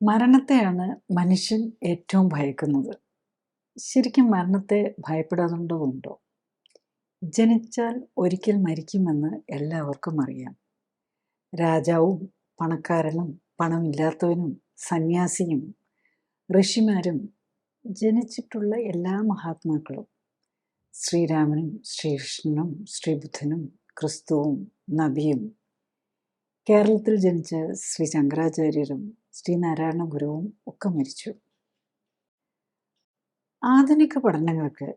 മരണത്തെയാണ് മനുഷ്യൻ ഏറ്റവും ഭയക്കുന്നത്. ശരിക്കും മരണത്തെ ഭയപ്പെടാറുണ്ടോ? ജനിച്ചാൽ ഒരിക്കൽ മരിക്കുമെന്ന് എല്ലാവർക്കും അറിയാം. രാജാവും പണക്കാരനും പണമില്ലാത്തവനും സന്യാസിയും ഋഷിമാരും ജനിച്ചിട്ടുള്ള എല്ലാ മഹാത്മാക്കളും ശ്രീരാമനും ശ്രീകൃഷ്ണനും ശ്രീബുദ്ധനും ക്രിസ്തുവും നബിയും കേരളത്തിൽ ജനിച്ച ശ്രീ ശങ്കരാചാര്യരും ശ്രീനാരായണ ഗുരുവും ഒക്കെ മരിച്ചു. ആധുനിക പഠനങ്ങൾക്ക്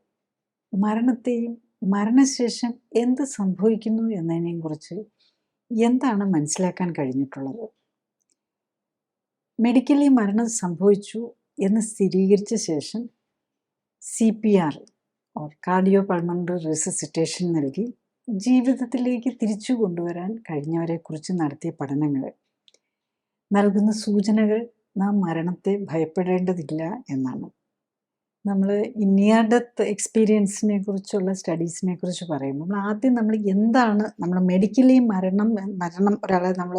മരണത്തെയും മരണശേഷം എന്ത് സംഭവിക്കുന്നു എന്നതിനെയും കുറിച്ച് എന്താണ് മനസ്സിലാക്കാൻ കഴിഞ്ഞിട്ടുള്ളത്? മെഡിക്കലി മരണം സംഭവിച്ചു എന്ന് സ്ഥിരീകരിച്ച ശേഷം CPR കാർഡിയോ പൾമണറി റിസസിറ്റേഷൻ നൽകി ജീവിതത്തിലേക്ക് തിരിച്ചു കൊണ്ടുവരാൻ കഴിഞ്ഞവരെക്കുറിച്ച് നടത്തിയ പഠനങ്ങൾ നൽകുന്ന സൂചനകൾ നാം മരണത്തെ ഭയപ്പെടേണ്ടതില്ല എന്നാണ്. നമ്മൾ നിയർ ഡെത്ത് എക്സ്പീരിയൻസിനെ കുറിച്ചുള്ള സ്റ്റഡീസിനെ കുറിച്ച് പറയുമ്പോൾ ആദ്യം നമ്മൾ എന്താണ് നമ്മൾ മെഡിക്കലി മരണം ഒരാളെ നമ്മൾ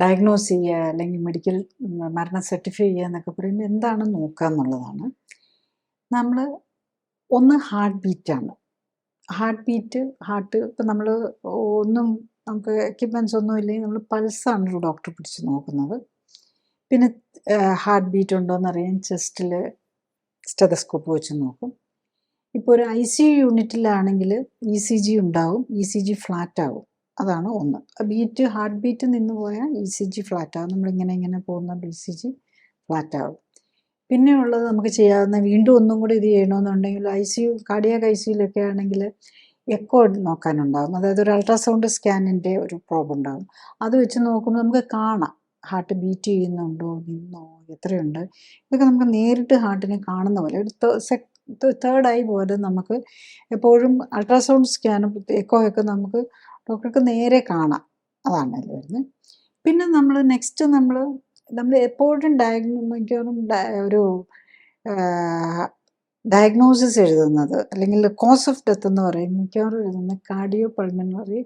ഡയഗ്നോസ് ചെയ്യുക അല്ലെങ്കിൽ മെഡിക്കൽ മരണം സർട്ടിഫൈ ചെയ്യുക എന്നൊക്കെ പറയുമ്പോൾ എന്താണെന്ന് നോക്കുക എന്നുള്ളതാണ്. നമ്മൾ ഒന്ന് ഹാർട്ട് ബീറ്റാണ്. ഹാർട്ട് ഇപ്പം നമ്മൾ ഒന്നും നമുക്ക് എക്യുപ്മെൻറ്റ്സ് ഒന്നും ഇല്ലെങ്കിൽ നമ്മൾ പൾസാണ് ഒരു ഡോക്ടർ പിടിച്ച് നോക്കുന്നത്. പിന്നെ ഹാർട്ട് ബീറ്റ് ഉണ്ടോ എന്നറിയാൻ ചെസ്റ്റിൽ സ്റ്റെതസ്കോപ്പ് വെച്ച് നോക്കും. ഇപ്പോൾ ഒരു ICU യൂണിറ്റിലാണെങ്കിൽ ECG ഉണ്ടാവും, ECG ഫ്ലാറ്റ് ആവും. അതാണ് ഒന്ന്. ഹാർട്ട് ബീറ്റ് നിന്ന് പോയാൽ ECG ഫ്ലാറ്റ് ആവും. നമ്മളിങ്ങനെ പോകുന്ന ECG ഫ്ലാറ്റ് ആവും. പിന്നെ ഉള്ളത് നമുക്ക് ചെയ്യാവുന്ന വീണ്ടും ഒന്നും കൂടി ഇത് ചെയ്യണമെന്നുണ്ടെങ്കിൽ കാർഡിയാക് ICUലൊക്കെ ആണെങ്കിൽ എക്കോ നോക്കാനുണ്ടാകും. അതായത് ഒരു അൾട്രാസൗണ്ട് സ്കാനിൻ്റെ ഒരു പ്രോബ് ഉണ്ടാകും. അത് വെച്ച് നോക്കുമ്പോൾ നമുക്ക് കാണാം ഹാർട്ട് ബീറ്റ് ചെയ്യുന്നുണ്ടോ, നിന്നോ, എത്രയുണ്ട്, ഇതൊക്കെ നമുക്ക് നേരിട്ട് ഹാർട്ടിനെ കാണുന്ന പോലെ ഒരു തേർഡ് ഐ പോലെ നമുക്ക് എപ്പോഴും അൾട്രാസൗണ്ട് സ്കാനും എക്കോ ഒക്കെ നമുക്ക് ഡോക്ടർക്ക് നേരെ കാണാം. അതാണ് അതിൽ വരുന്നത്. പിന്നെ നമ്മൾ നെക്സ്റ്റ് നമ്മൾ എപ്പോഴും ഒരു ഡയഗ്നോസിസ് എഴുതുന്നത് അല്ലെങ്കിൽ കോസ് ഓഫ് ഡെത്ത് എന്ന് പറയും മിക്കവാറും എഴുതുന്നത് കാർഡിയോ പൾമണറി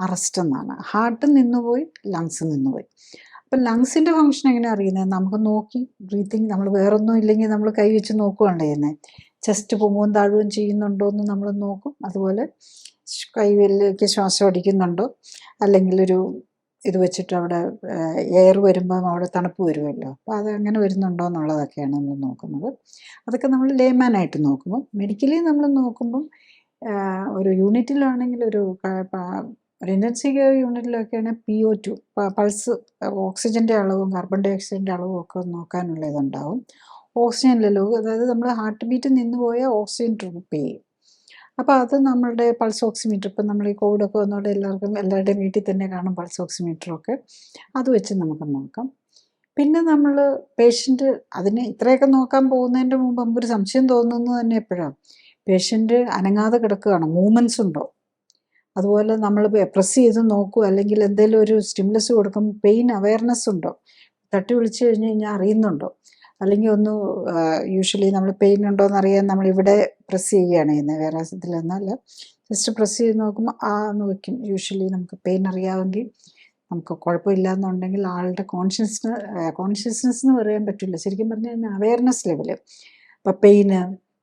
അറസ്റ്റ് എന്നാണ്. ഹാർട്ട് നിന്നുപോയി, ലങ്സ് നിന്നുപോയി. അപ്പം ലങ്സിൻ്റെ ഫങ്ഷൻ എങ്ങനെ അറിയുന്നത്? നമുക്ക് നോക്കി ബ്രീത്തിങ്, നമ്മൾ വേറൊന്നും ഇല്ലെങ്കിൽ നമ്മൾ കൈ വെച്ച് നോക്കുകയാണ് ചെയ്യുന്നത്. ചെസ്റ്റ് പൊങ്ങുകയും താഴുകയും ചെയ്യുന്നുണ്ടോ എന്ന് നമ്മൾ നോക്കും. അതുപോലെ കൈവിലേക്ക് ശ്വാസം അടിക്കുന്നുണ്ടോ, അല്ലെങ്കിൽ ഒരു ഇത് വെച്ചിട്ട് അവിടെ എയർ വരുമ്പം അവിടെ തണുപ്പ് വരുമല്ലോ, അപ്പോൾ അത് അങ്ങനെ വരുന്നുണ്ടോ എന്നുള്ളതൊക്കെയാണ് നമ്മൾ നോക്കുന്നത്. അതൊക്കെ നമ്മൾ ലേമാനായിട്ട് നോക്കുമ്പോൾ. മെഡിക്കലി നമ്മൾ നോക്കുമ്പം ഒരു യൂണിറ്റിലാണെങ്കിൽ ഒരു ഇൻറ്റൻസീവ് കെയർ യൂണിറ്റിലൊക്കെയാണ് PO2 പൾസ്, ഓക്സിജൻ്റെ അളവും കാർബൺ ഡൈ ഓക്സൈഡിൻ്റെ അളവും ഒക്കെ നോക്കാനുള്ള ഇതുണ്ടാവും. ഓക്സിജൻ ലെവൽ, അതായത് നമ്മൾ ഹാർട്ട് ബീറ്റ് നിന്ന് പോയാൽ ഓക്സിജൻ ട്രിപ്പ് ചെയ്യും. അപ്പോൾ അത് നമ്മളുടെ പൾസ് ഓക്സിമീറ്റർ, ഇപ്പം നമ്മൾ ഈ കോവിഡൊക്കെ വന്നോടെ എല്ലാവരുടെയും വീട്ടിൽ തന്നെ കാണും പൾസ് ഓക്സിമീറ്ററൊക്കെ. അത് വെച്ച് നമുക്ക് നോക്കാം. പിന്നെ നമ്മൾ പേഷ്യൻ്റ് അതിന് ഇത്രയൊക്കെ നോക്കാൻ പോകുന്നതിൻ്റെ മുമ്പ് നമുക്കൊരു സംശയം തോന്നുന്നത് തന്നെ എപ്പോഴാണ് പേഷ്യൻ്റ് അനങ്ങാതെ കിടക്കുകയാണ്, മൂവ്മെൻറ്റ്സ് ഉണ്ടോ, അതുപോലെ നമ്മൾ പ്രസ് ചെയ്ത് നോക്കുക, അല്ലെങ്കിൽ എന്തെങ്കിലും ഒരു സ്റ്റിമുലസ് കൊടുക്കുമ്പോൾ പെയിൻ അവയർനെസ് ഉണ്ടോ, തട്ടി വിളിച്ചു കഴിഞ്ഞാൽ അറിയുന്നുണ്ടോ, അല്ലെങ്കിൽ യൂഷ്വലി നമ്മൾ പെയിൻ ഉണ്ടോ എന്നറിയാൻ നമ്മളിവിടെ പ്രസ് ചെയ്യുകയാണ് ചെയ്യുന്നത്, വേറെ ഇതിലൊന്നല്ല. ജസ്റ്റ് പ്രസ് ചെയ്ത് നോക്കുമ്പോൾ എന്ന് വയ്ക്കും. യൂഷ്വലി നമുക്ക് പെയിൻ അറിയാമെങ്കിൽ നമുക്ക് കുഴപ്പമില്ല എന്നുണ്ടെങ്കിൽ ആളുടെ കോൺഷ്യസ്നെസ് എന്ന് പറയാൻ പറ്റില്ല, ശരിക്കും പറഞ്ഞാൽ അവയർനെസ് ലെവല്, അപ്പം പെയിന്,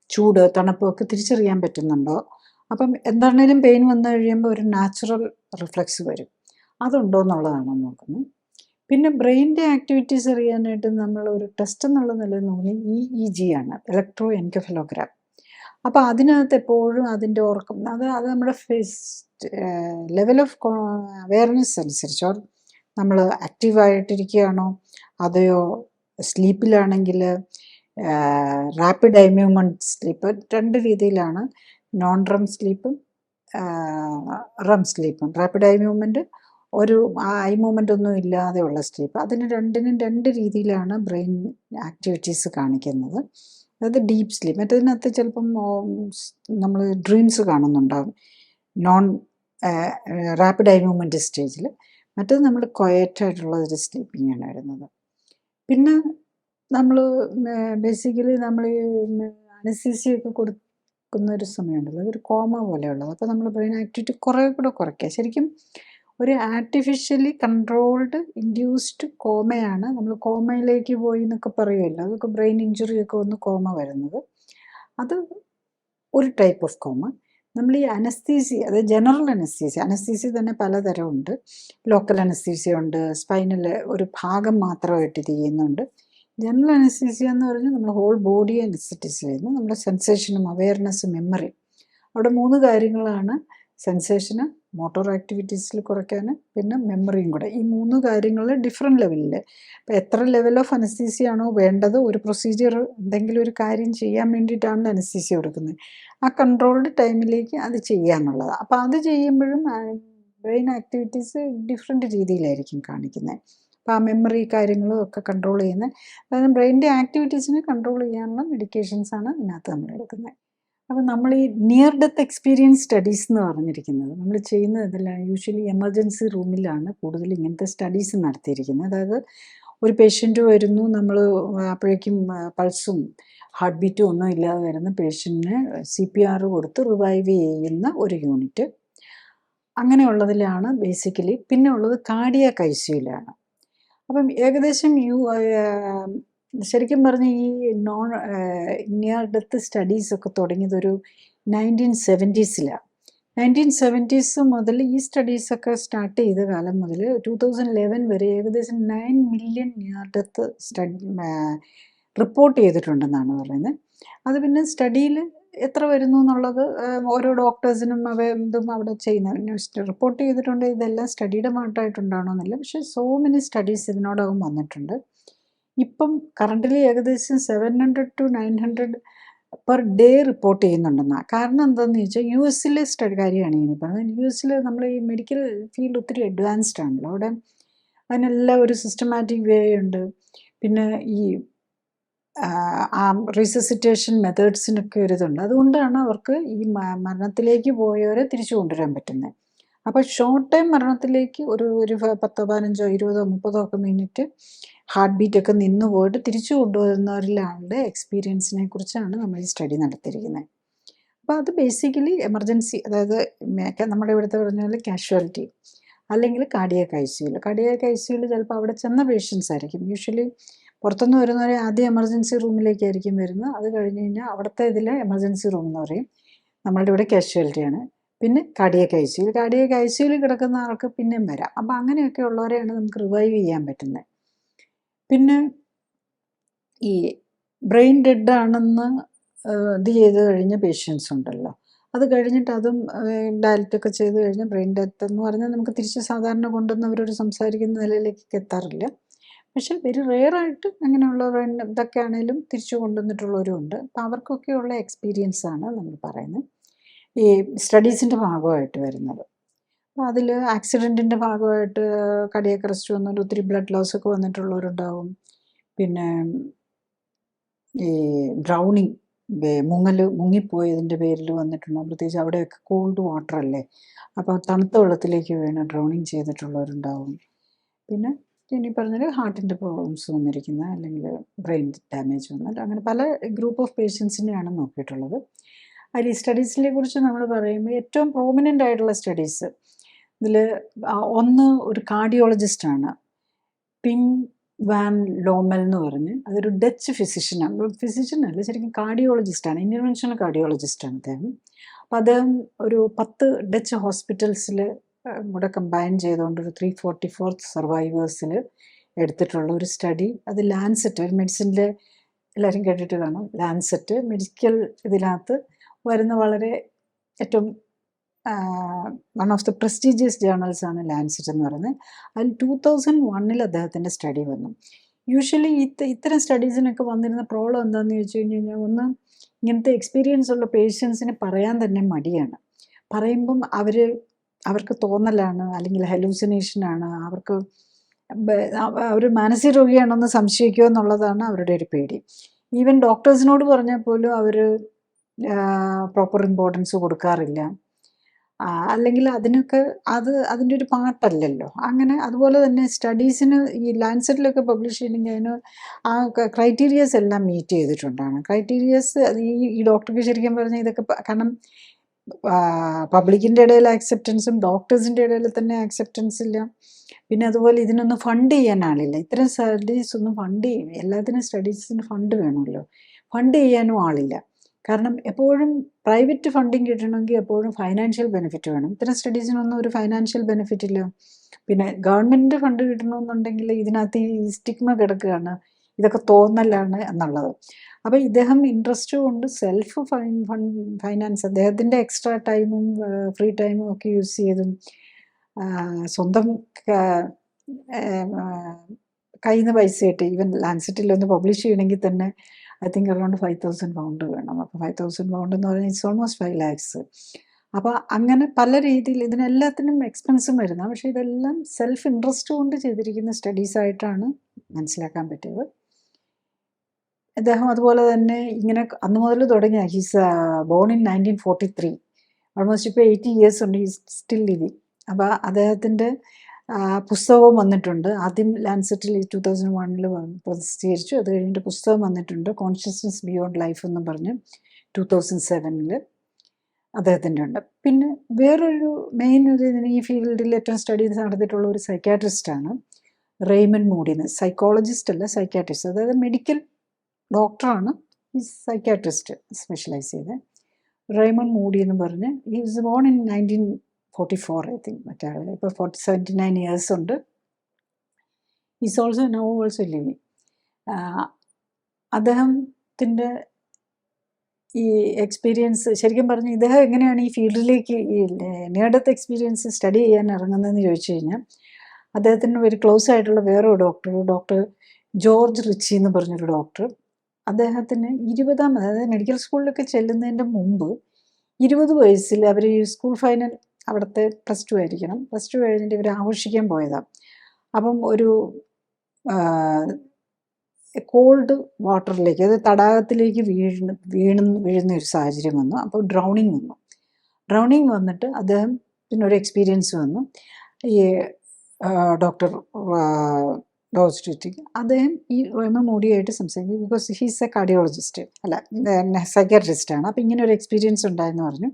ചൂട്, തണുപ്പ് ഒക്കെ തിരിച്ചറിയാൻ പറ്റുന്നുണ്ടോ. അപ്പം എന്താണേലും പെയിൻ വന്നു കഴിയുമ്പോൾ ഒരു നാച്ചുറൽ റിഫ്ലക്സ് വരും, അതുണ്ടോ എന്നുള്ളതാണ് നോക്കുന്നത്. പിന്നെ ബ്രെയിനിൻ്റെ ആക്ടിവിറ്റീസ് അറിയാനായിട്ട് നമ്മൾ ഒരു ടെസ്റ്റ് എന്നുള്ള നിലയിൽ നോക്കുന്നത് EEG ആണ്, ഇലക്ട്രോ എൻകെഫലോഗ്രാം. അപ്പോൾ അതിനകത്ത് എപ്പോഴും അതിൻ്റെ ഉറക്കം അത് നമ്മുടെ ലെവൽ ഓഫ് അവയർനെസ് അനുസരിച്ചോ, നമ്മൾ ആക്റ്റീവായിട്ടിരിക്കുകയാണോ അതെയോ സ്ലീപ്പിലാണെങ്കിൽ റാപ്പിഡ് ഐ മൂവ്മെൻറ്റ് സ്ലീപ്പ്, രണ്ട് രീതിയിലാണ്, നോൺ റെം സ്ലീപ്പും റെം സ്ലീപ്പും. റാപ്പിഡ് ഐ മൂവ്മെൻറ്റ് ഒരു ഐ മൂവ്മെൻ്റ് ഒന്നും ഇല്ലാതെയുള്ള സ്ലീപ്പ്, രണ്ടിനും രണ്ട് രീതിയിലാണ് ബ്രെയിൻ ആക്ടിവിറ്റീസ് കാണിക്കുന്നത്. അതായത് ഡീപ്പ് സ്ലീപ്പ്, മറ്റതിനകത്ത് ചിലപ്പം നമ്മൾ ഡ്രീംസ് കാണുന്നുണ്ടാകും നോൺ റാപ്പിഡ് ഐ മൂവ്മെൻറ്റ് സ്റ്റേജിൽ. മറ്റത് നമ്മൾ ക്വയറ്റായിട്ടുള്ള ഒരു സ്ലീപ്പിങ്ങാണ് വരുന്നത്. പിന്നെ നമ്മൾ ബേസിക്കലി നമ്മൾ അനസ്തീസിയൊക്കെ കൊടുക്കുന്ന ഒരു സമയമുണ്ടല്ലോ, അതൊരു കോമ പോലെയുള്ളത്. അപ്പോൾ നമ്മൾ ബ്രെയിൻ ആക്ടിവിറ്റി കുറേ കൂടെ കുറയ്ക്കുക. ശരിക്കും ഒരു ആർട്ടിഫിഷ്യലി കൺട്രോൾഡ് ഇൻഡ്യൂസ്ഡ് കോമയാണ്. നമ്മൾ കോമയിലേക്ക് പോയി എന്നൊക്കെ പറയുമല്ലോ, അതൊക്കെ ബ്രെയിൻ ഇഞ്ചുറിയൊക്കെ വന്ന് കോമ വരുന്നത്. അത് ഒരു ടൈപ്പ് ഓഫ് കോമ. നമ്മൾ ഈ അനസ്തീസിയ, അതായത് ജനറൽ അനസ്തീസിയ തന്നെ പലതരമുണ്ട്. ലോക്കൽ അനസ്തീസിയ ഉണ്ട്, സ്പൈനൽ ഒരു ഭാഗം മാത്രമായിട്ട് ഇത് ചെയ്യുന്നുണ്ട്. ജനറൽ അനസ്തീസിയ എന്ന് പറഞ്ഞാൽ നമ്മൾ ഹോൾ ബോഡി അനസ്തറ്റിസ് ചെയ്യുന്നു. നമ്മുടെ സെൻസേഷനും അവെയർനെസ്സും മെമ്മറി, അവിടെ 3 കാര്യങ്ങളാണ്. സെൻസേഷന്, മോട്ടോർ ആക്ടിവിറ്റീസിൽ കുറയ്ക്കാൻ, പിന്നെ മെമ്മറിയും കൂടെ. ഈ 3 കാര്യങ്ങൾ ഡിഫറെൻറ്റ് ലെവലിൽ. ഇപ്പോൾ എത്ര ലെവൽ ഓഫ് അനസ്തീസിയാണോ വേണ്ടത്, ഒരു പ്രൊസീജിയർ എന്തെങ്കിലും ഒരു കാര്യം ചെയ്യാൻ വേണ്ടിയിട്ടാണ് അനസ്തീസിയ കൊടുക്കുന്നത്, ആ കൺട്രോൾഡ് ടൈമിലേക്ക് അത് ചെയ്യാന്നുള്ളത്. അപ്പോൾ അത് ചെയ്യുമ്പോഴും ബ്രെയിൻ ആക്ടിവിറ്റീസ് ഡിഫറെൻറ്റ് രീതിയിലായിരിക്കും കാണിക്കുന്നത്. അപ്പോൾ ആ മെമ്മറി കാര്യങ്ങളും ഒക്കെ കൺട്രോൾ ചെയ്യുന്നത്, അതായത് ബ്രെയിനിൻ്റെ ആക്ടിവിറ്റീസിനെ കൺട്രോൾ ചെയ്യാനുള്ള മെഡിക്കേഷൻസാണ് ഇതിനകത്ത് നമ്മൾ എടുക്കുന്നത്. അപ്പം നമ്മൾ ഈ നിയർ ഡെത്ത് എക്സ്പീരിയൻസ് സ്റ്റഡീസ് എന്ന് പറഞ്ഞിരിക്കുന്നത് നമ്മൾ ചെയ്യുന്നത് ഇതെല്ലാം യൂഷ്വലി എമർജൻസി റൂമിലാണ് കൂടുതൽ ഇങ്ങനത്തെ സ്റ്റഡീസ് നടത്തിയിരിക്കുന്നത്. അതായത് ഒരു പേഷ്യൻ്റ് വരുന്നു, നമ്മൾ അപ്പോഴേക്കും പൾസും ഹാർട്ട് ബീറ്റും ഒന്നും ഇല്ലാതെ വരുന്ന പേഷ്യൻറ്റിന് CPR കൊടുത്ത് റിവൈവ് ചെയ്യുന്ന ഒരു യൂണിറ്റ്, അങ്ങനെയുള്ളതിലാണ് ബേസിക്കലി. പിന്നെ ഉള്ളത് കാർഡിയാക് ICUലാണ്. അപ്പം ഏകദേശം ശരിക്കും പറഞ്ഞാൽ ഈ നിയർ ഡെത്ത് സ്റ്റഡീസൊക്കെ തുടങ്ങിയത് ഒരു 1970s. 1970s മുതൽ ഈ സ്റ്റഡീസൊക്കെ സ്റ്റാർട്ട് ചെയ്ത കാലം മുതൽ 2011 വരെ ഏകദേശം 9 മില്യൺ നിയർ ഡെത്ത് റിപ്പോർട്ട് ചെയ്തിട്ടുണ്ടെന്നാണ് പറയുന്നത്. അത് പിന്നെ സ്റ്റഡിയിൽ എത്ര വരുന്നു എന്നുള്ളത് ഓരോ ഡോക്ടേഴ്സിനും ഇതും അവിടെ ചെയ്യുന്ന റിപ്പോർട്ട് ചെയ്തിട്ടുണ്ട്. ഇതെല്ലാം സ്റ്റഡിയുടെ പാർട്ടായിട്ടുണ്ടാണോ എന്നില്ല, പക്ഷേ സോ മെനി സ്റ്റഡീസ് ഇതിനോടകം വന്നിട്ടുണ്ട്. ഇപ്പം കറൻ്റ്ലി ഏകദേശം 700 to 900 പെർ ഡേ റിപ്പോർട്ട് ചെയ്യുന്നുണ്ടെന്നാണ്. കാരണം എന്താണെന്ന് ചോദിച്ചാൽ US കാര്യമാണ് ഇനി പറഞ്ഞത്. US നമ്മൾ ഈ മെഡിക്കൽ ഫീൽഡ് ഒത്തിരി അഡ്വാൻസ്ഡ് ആണല്ലോ. അവിടെ അതിനെല്ലാം ഒരു സിസ്റ്റമാറ്റിക് വേ ഉണ്ട്. പിന്നെ ഈ ആ റിസസിറ്റേഷൻ മെത്തേഡ്സിനൊക്കെ ഒരു ഇതുണ്ട്. അതുകൊണ്ടാണ് അവർക്ക് ഈ മരണത്തിലേക്ക് പോയവരെ തിരിച്ചു കൊണ്ടുവരാൻ പറ്റുന്നത്. അപ്പോൾ ഷോർട്ട് ടൈം മരണത്തിലേക്ക് ഒരു 10, 15, 20, 30 മിനിറ്റ് ഹാർട്ട് ബീറ്റൊക്കെ നിന്ന് പോയിട്ട് തിരിച്ചു കൊണ്ടുവരുന്നവരിലാളുടെ എക്സ്പീരിയൻസിനെ കുറിച്ചാണ് നമ്മൾ ഈ സ്റ്റഡി നടത്തിയിരിക്കുന്നത്. അപ്പോൾ അത് ബേസിക്കലി എമർജൻസി, അതായത് നമ്മുടെ ഇവിടുത്തെ പറഞ്ഞാൽ കാഷ്വാലിറ്റി അല്ലെങ്കിൽ കാർഡിയാക് ICU ചിലപ്പോൾ അവിടെ ചെന്ന പേഷ്യൻസ് ആയിരിക്കും. യൂഷ്വലി പുറത്തുനിന്ന് വരുന്നവരെ ആദ്യം എമർജൻസി റൂമിലേക്കായിരിക്കും വരുന്നത്. അത് കഴിഞ്ഞ് കഴിഞ്ഞാൽ അവിടുത്തെ ഇതിൽ എമർജൻസി റൂം എന്ന് പറയും. നമ്മളുടെ ഇവിടെ കാഷ്വാലിറ്റിയാണ്. പിന്നെ കാർഡിയാക് ICU കിടക്കുന്ന ആൾക്ക് പിന്നെയും വരാം. അപ്പോൾ അങ്ങനെയൊക്കെ ഉള്ളവരെയാണ് നമുക്ക് റിവൈവ് ചെയ്യാൻ പറ്റുന്നത്. പിന്നെ ഈ ബ്രെയിൻ ഡെഡ് ആണെന്ന് ഇത് ചെയ്ത് കഴിഞ്ഞ പേഷ്യൻസ് ഉണ്ടല്ലോ, അത് കഴിഞ്ഞിട്ട് അതും ഡയലറ്റൊക്കെ ചെയ്ത് കഴിഞ്ഞ് ബ്രെയിൻ ഡെത്ത് എന്ന് പറഞ്ഞാൽ നമുക്ക് തിരിച്ച് സാധാരണ കൊണ്ടുവന്നവരോട് സംസാരിക്കുന്ന നിലയിലേക്ക് എത്താറില്ല. പക്ഷേ വെരി റെയറായിട്ട് അങ്ങനെയുള്ള ഇതൊക്കെ ആണെങ്കിലും തിരിച്ചു കൊണ്ടുവന്നിട്ടുള്ളവരും ഉണ്ട്. അപ്പോൾ അവർക്കൊക്കെയുള്ള എക്സ്പീരിയൻസാണ് നമ്മൾ പറയുന്നത് ഈ സ്റ്റഡീസിൻ്റെ ഭാഗമായിട്ട് വരുന്നത്. അപ്പോൾ അതിൽ ആക്സിഡൻറ്റിൻ്റെ ഭാഗമായിട്ട് കാർഡിയാക് അറസ്റ്റ് വന്നിട്ട് ഒത്തിരി ബ്ലഡ് ലോസ് ഒക്കെ വന്നിട്ടുള്ളവരുണ്ടാവും. പിന്നെ ഈ ഡ്രൗണിങ്, മുങ്ങിപ്പോയതിൻ്റെ പേരിൽ വന്നിട്ടുണ്ടാകും. പ്രത്യേകിച്ച് അവിടെയൊക്കെ കോൾഡ് വാട്ടർ അല്ലേ, അപ്പോൾ തണുത്ത വെള്ളത്തിലേക്ക് വീണ് ഡ്രൗണിങ് ചെയ്തിട്ടുള്ളവരുണ്ടാവും. പിന്നെ ഇനി പറഞ്ഞാൽ ഹാർട്ടിൻ്റെ പ്രോബ്ലംസ് വന്നിരിക്കുന്ന, അല്ലെങ്കിൽ ബ്രെയിൻ ഡാമേജ് വന്നിട്ട്, അങ്ങനെ പല ഗ്രൂപ്പ് ഓഫ് പേഷ്യൻസിനെയാണ് നോക്കിയിട്ടുള്ളത്. അതിൽ ഈ സ്റ്റഡീസിനെ കുറിച്ച് നമ്മൾ പറയുമ്പോൾ ഏറ്റവും പ്രോമിനൻ്റ് ആയിട്ടുള്ള സ്റ്റഡീസ് ഇതിൽ ഒന്ന് ഒരു കാർഡിയോളജിസ്റ്റാണ്, പിങ് വാൻ ലോമൽ എന്ന് പറഞ്ഞ്. അതൊരു ഡച്ച് ഫിസിഷ്യനാണ്. ഫിസിഷ്യനല്ല, ശരിക്കും കാർഡിയോളജിസ്റ്റാണ്, ഇൻ്റർവെൻഷണൽ കാർഡിയോളജിസ്റ്റാണ് അദ്ദേഹം. അപ്പോൾ അദ്ദേഹം ഒരു 10 ഡച്ച് ഹോസ്പിറ്റൽസിൽ കൂടെ കമ്പൈൻ ചെയ്തുകൊണ്ട് ഒരു 344 സർവൈവേഴ്സിൽ എടുത്തിട്ടുള്ള ഒരു സ്റ്റഡി. അത് ലാൻസെറ്റ്, മെഡിസിനിലെ എല്ലാവരും കേട്ടിട്ട് കാണും, ലാൻസെറ്റ് മെഡിക്കൽ ഇതിനകത്ത് വരുന്ന വളരെ ഏറ്റവും one of the prestigious journals ആണ് ലാൻസെറ്റ് എന്ന് പറയുന്നത്. അതിൽ 2001 അദ്ദേഹത്തിൻ്റെ സ്റ്റഡി വന്നു. യൂഷ്വലി ഇത്തരം സ്റ്റഡീസിനൊക്കെ വന്നിരുന്ന പ്രോബ്ലം എന്താണെന്ന് ചോദിച്ചു കഴിഞ്ഞാൽ, ഒന്ന് ഇങ്ങനത്തെ എക്സ്പീരിയൻസ് ഉള്ള പേഷ്യൻസിന് പറയാൻ തന്നെ മടിയാണ്. പറയുമ്പം അവർക്ക് തോന്നലാണ്, അല്ലെങ്കിൽ ഹലൂസിനേഷനാണ്, അവർക്ക് അവർ മാനസിക രോഗിയാണെന്ന് സംശയിക്കുക എന്നുള്ളതാണ് അവരുടെ ഒരു പേടി. ഈവൻ ഡോക്ടേഴ്സിനോട് പറഞ്ഞാൽ പോലും അവർ പ്രോപ്പർ ഇമ്പോർട്ടൻസ് കൊടുക്കാറില്ല. അല്ലെങ്കിൽ അതിനൊക്കെ അതിൻ്റെ ഒരു പാർട്ടല്ലല്ലോ. അങ്ങനെ അതുപോലെ തന്നെ സ്റ്റഡീസിന് ഈ ലാൻസെറ്റിലൊക്കെ പബ്ലിഷ് ചെയ്യണമെങ്കിൽ അതിന് ആ ക്രൈറ്റീരിയസ് എല്ലാം മീറ്റ് ചെയ്തിട്ടുണ്ടാണ്. ക്രൈറ്റീരിയസ് ഈ ഡോക്ടർക്ക് ശരിക്കും പറഞ്ഞാൽ ഇതൊക്കെ കാരണം പബ്ലിക്കിൻ്റെ ഇടയിൽ ആക്സെപ്റ്റൻസും ഡോക്ടേഴ്സിൻ്റെ ഇടയിൽ തന്നെ ആക്സെപ്റ്റൻസ് ഇല്ല. പിന്നെ അതുപോലെ ഇതിനൊന്നും ഫണ്ട് ചെയ്യാൻ ആളില്ല. ഇത്തരം സ്റ്റഡീസ് ഒന്നും ഫണ്ട് ചെയ്യും, എല്ലാത്തിനും സ്റ്റഡീസിന് ഫണ്ട് വേണമല്ലോ, ഫണ്ട് ചെയ്യാനും ആളില്ല. കാരണം എപ്പോഴും പ്രൈവറ്റ് ഫണ്ടിങ് കിട്ടണമെങ്കിൽ എപ്പോഴും ഫൈനാൻഷ്യൽ ബെനിഫിറ്റ് വേണം. ഇത്തരം സ്റ്റഡീസിനൊന്നും ഒരു ഫൈനാൻഷ്യൽ ബെനിഫിറ്റ് ഇല്ല. പിന്നെ ഗവൺമെൻറ് ഫണ്ട് കിട്ടണമെന്നുണ്ടെങ്കിൽ ഇതിനകത്ത് ഈ സ്റ്റിഗ്മ കിടക്കുകയാണ്, ഇതൊക്കെ തോന്നലാണ് എന്നുള്ളത്. അപ്പോൾ ഇദ്ദേഹം ഇൻട്രസ്റ്റ് കൊണ്ട് സെൽഫ് ഫൈനാൻസ്, അദ്ദേഹത്തിൻ്റെ എക്സ്ട്രാ ടൈമും ഫ്രീ ടൈമും ഒക്കെ യൂസ് ചെയ്തും സ്വന്തം കയ്യിൽ നിന്ന് പൈസ കിട്ടി. ഈവൻ ലാൻസെറ്റിലൊന്ന് പബ്ലിഷ് ചെയ്യണമെങ്കിൽ തന്നെ ഐ തിങ്ക് അറൗണ്ട് 5,000 പൗണ്ട് വേണം. അപ്പോൾ 5,000 പൗണ്ട് എന്ന് പറഞ്ഞാൽ ഇറ്റ്സ് ഓൾമോസ്റ്റ് 5 lakhs. അപ്പോൾ അങ്ങനെ പല രീതിയിൽ ഇതിനെല്ലാത്തിനും എക്സ്പെൻസും വരുന്ന, പക്ഷേ ഇതെല്ലാം സെൽഫ് ഇൻട്രസ്റ്റ് കൊണ്ട് ചെയ്തിരിക്കുന്ന സ്റ്റഡീസായിട്ടാണ് മനസ്സിലാക്കാൻ പറ്റിയത്. അദ്ദേഹം അതുപോലെ തന്നെ ഇങ്ങനെ അന്ന് മുതൽ തുടങ്ങിയ, ഹീസ് ബോൺ ഇൻ 1943, ഓൾമോസ്റ്റ് ഇപ്പോൾ 80 years ഉണ്ട്, ഹീസ് സ്റ്റിൽ ലിവിങ്. അപ്പോൾ അദ്ദേഹത്തിൻ്റെ പുസ്തകവും വന്നിട്ടുണ്ട്. ആദ്യം ലാൻസെറ്റിൽ 2001 പ്രസിദ്ധീകരിച്ചു. അത് കഴിഞ്ഞിട്ട് പുസ്തകം വന്നിട്ടുണ്ട്, കോൺഷ്യസ്നസ് ബിയോണ്ട് ലൈഫ് എന്ന് പറഞ്ഞ് 2007 അദ്ദേഹത്തിൻ്റെ ഉണ്ട്. പിന്നെ വേറൊരു മെയിൻ ഒരു ഈ ഫീൽഡിൽ ഏറ്റവും സ്റ്റഡീസ് നടത്തിയിട്ടുള്ള ഒരു സൈക്കാട്രിസ്റ്റാണ് റെയ്മണ്ട് മൂഡി. സൈക്കോളജിസ്റ്റ് അല്ല, സൈക്കാട്രിസ്റ്റ്. അതായത് മെഡിക്കൽ ഡോക്ടറാണ്, ഈ സൈക്കാട്രിസ്റ്റ് സ്പെഷ്യലൈസ് ചെയ്ത്. റെയ്മണ്ട് മൂഡി എന്ന് പറഞ്ഞ് he was born in 1944 I think. മറ്റേ ആൾ ഇപ്പോൾ 79 years ഉണ്ട്. Is also now also living. അദ്ദേഹത്തിൻ്റെ ഈ എക്സ്പീരിയൻസ് ശരിക്കും പറഞ്ഞ് ഇദ്ദേഹം എങ്ങനെയാണ് ഈ ഫീൽഡിലേക്ക് ഈ നിയർ ഡെത്ത് എക്സ്പീരിയൻസ് സ്റ്റഡി ചെയ്യാൻ ഇറങ്ങുന്നതെന്ന് ചോദിച്ചു കഴിഞ്ഞാൽ, അദ്ദേഹത്തിന് ഒരു ക്ലോസ് ആയിട്ടുള്ള വേറൊരു ഡോക്ടർ ജോർജ് റിച്ചി എന്ന് പറഞ്ഞൊരു ഡോക്ടർ, അദ്ദേഹത്തിന് 20 അതായത് മെഡിക്കൽ സ്കൂളിലൊക്കെ ചെല്ലുന്നതിൻ്റെ മുമ്പ് 20 വയസ്സിൽ അവർ ഈ സ്കൂൾ ഫൈനൽ, അവിടുത്തെ +2 ആയിരിക്കണം, +2 കഴിഞ്ഞിട്ട് ഇവർ ആഘോഷിക്കാൻ പോയതാണ്. അപ്പം ഒരു കോൾഡ് വാട്ടറിലേക്ക്, അത് തടാകത്തിലേക്ക് വീഴുന്ന ഒരു സാഹചര്യം വന്നു. അപ്പോൾ ഡ്രൗണിങ് വന്നിട്ട് അദ്ദേഹം പിന്നെ ഒരു എക്സ്പീരിയൻസ് വന്നു. ഈ ഡോക്ടർ ഡോസ്റ്റിറ്റിക്ക് അദ്ദേഹം ഈ റെയ്മണ്ട് മൂഡിയായിട്ട് സംസാരിക്കും, ബിക്കോസ് ഹീസ് എ കാർഡിയോളജിസ്റ്റ് അല്ല സൈക്കാട്രിസ്റ്റാണ്. അപ്പോൾ ഇങ്ങനെ ഒരു എക്സ്പീരിയൻസ് ഉണ്ടായെന്ന് പറഞ്ഞു.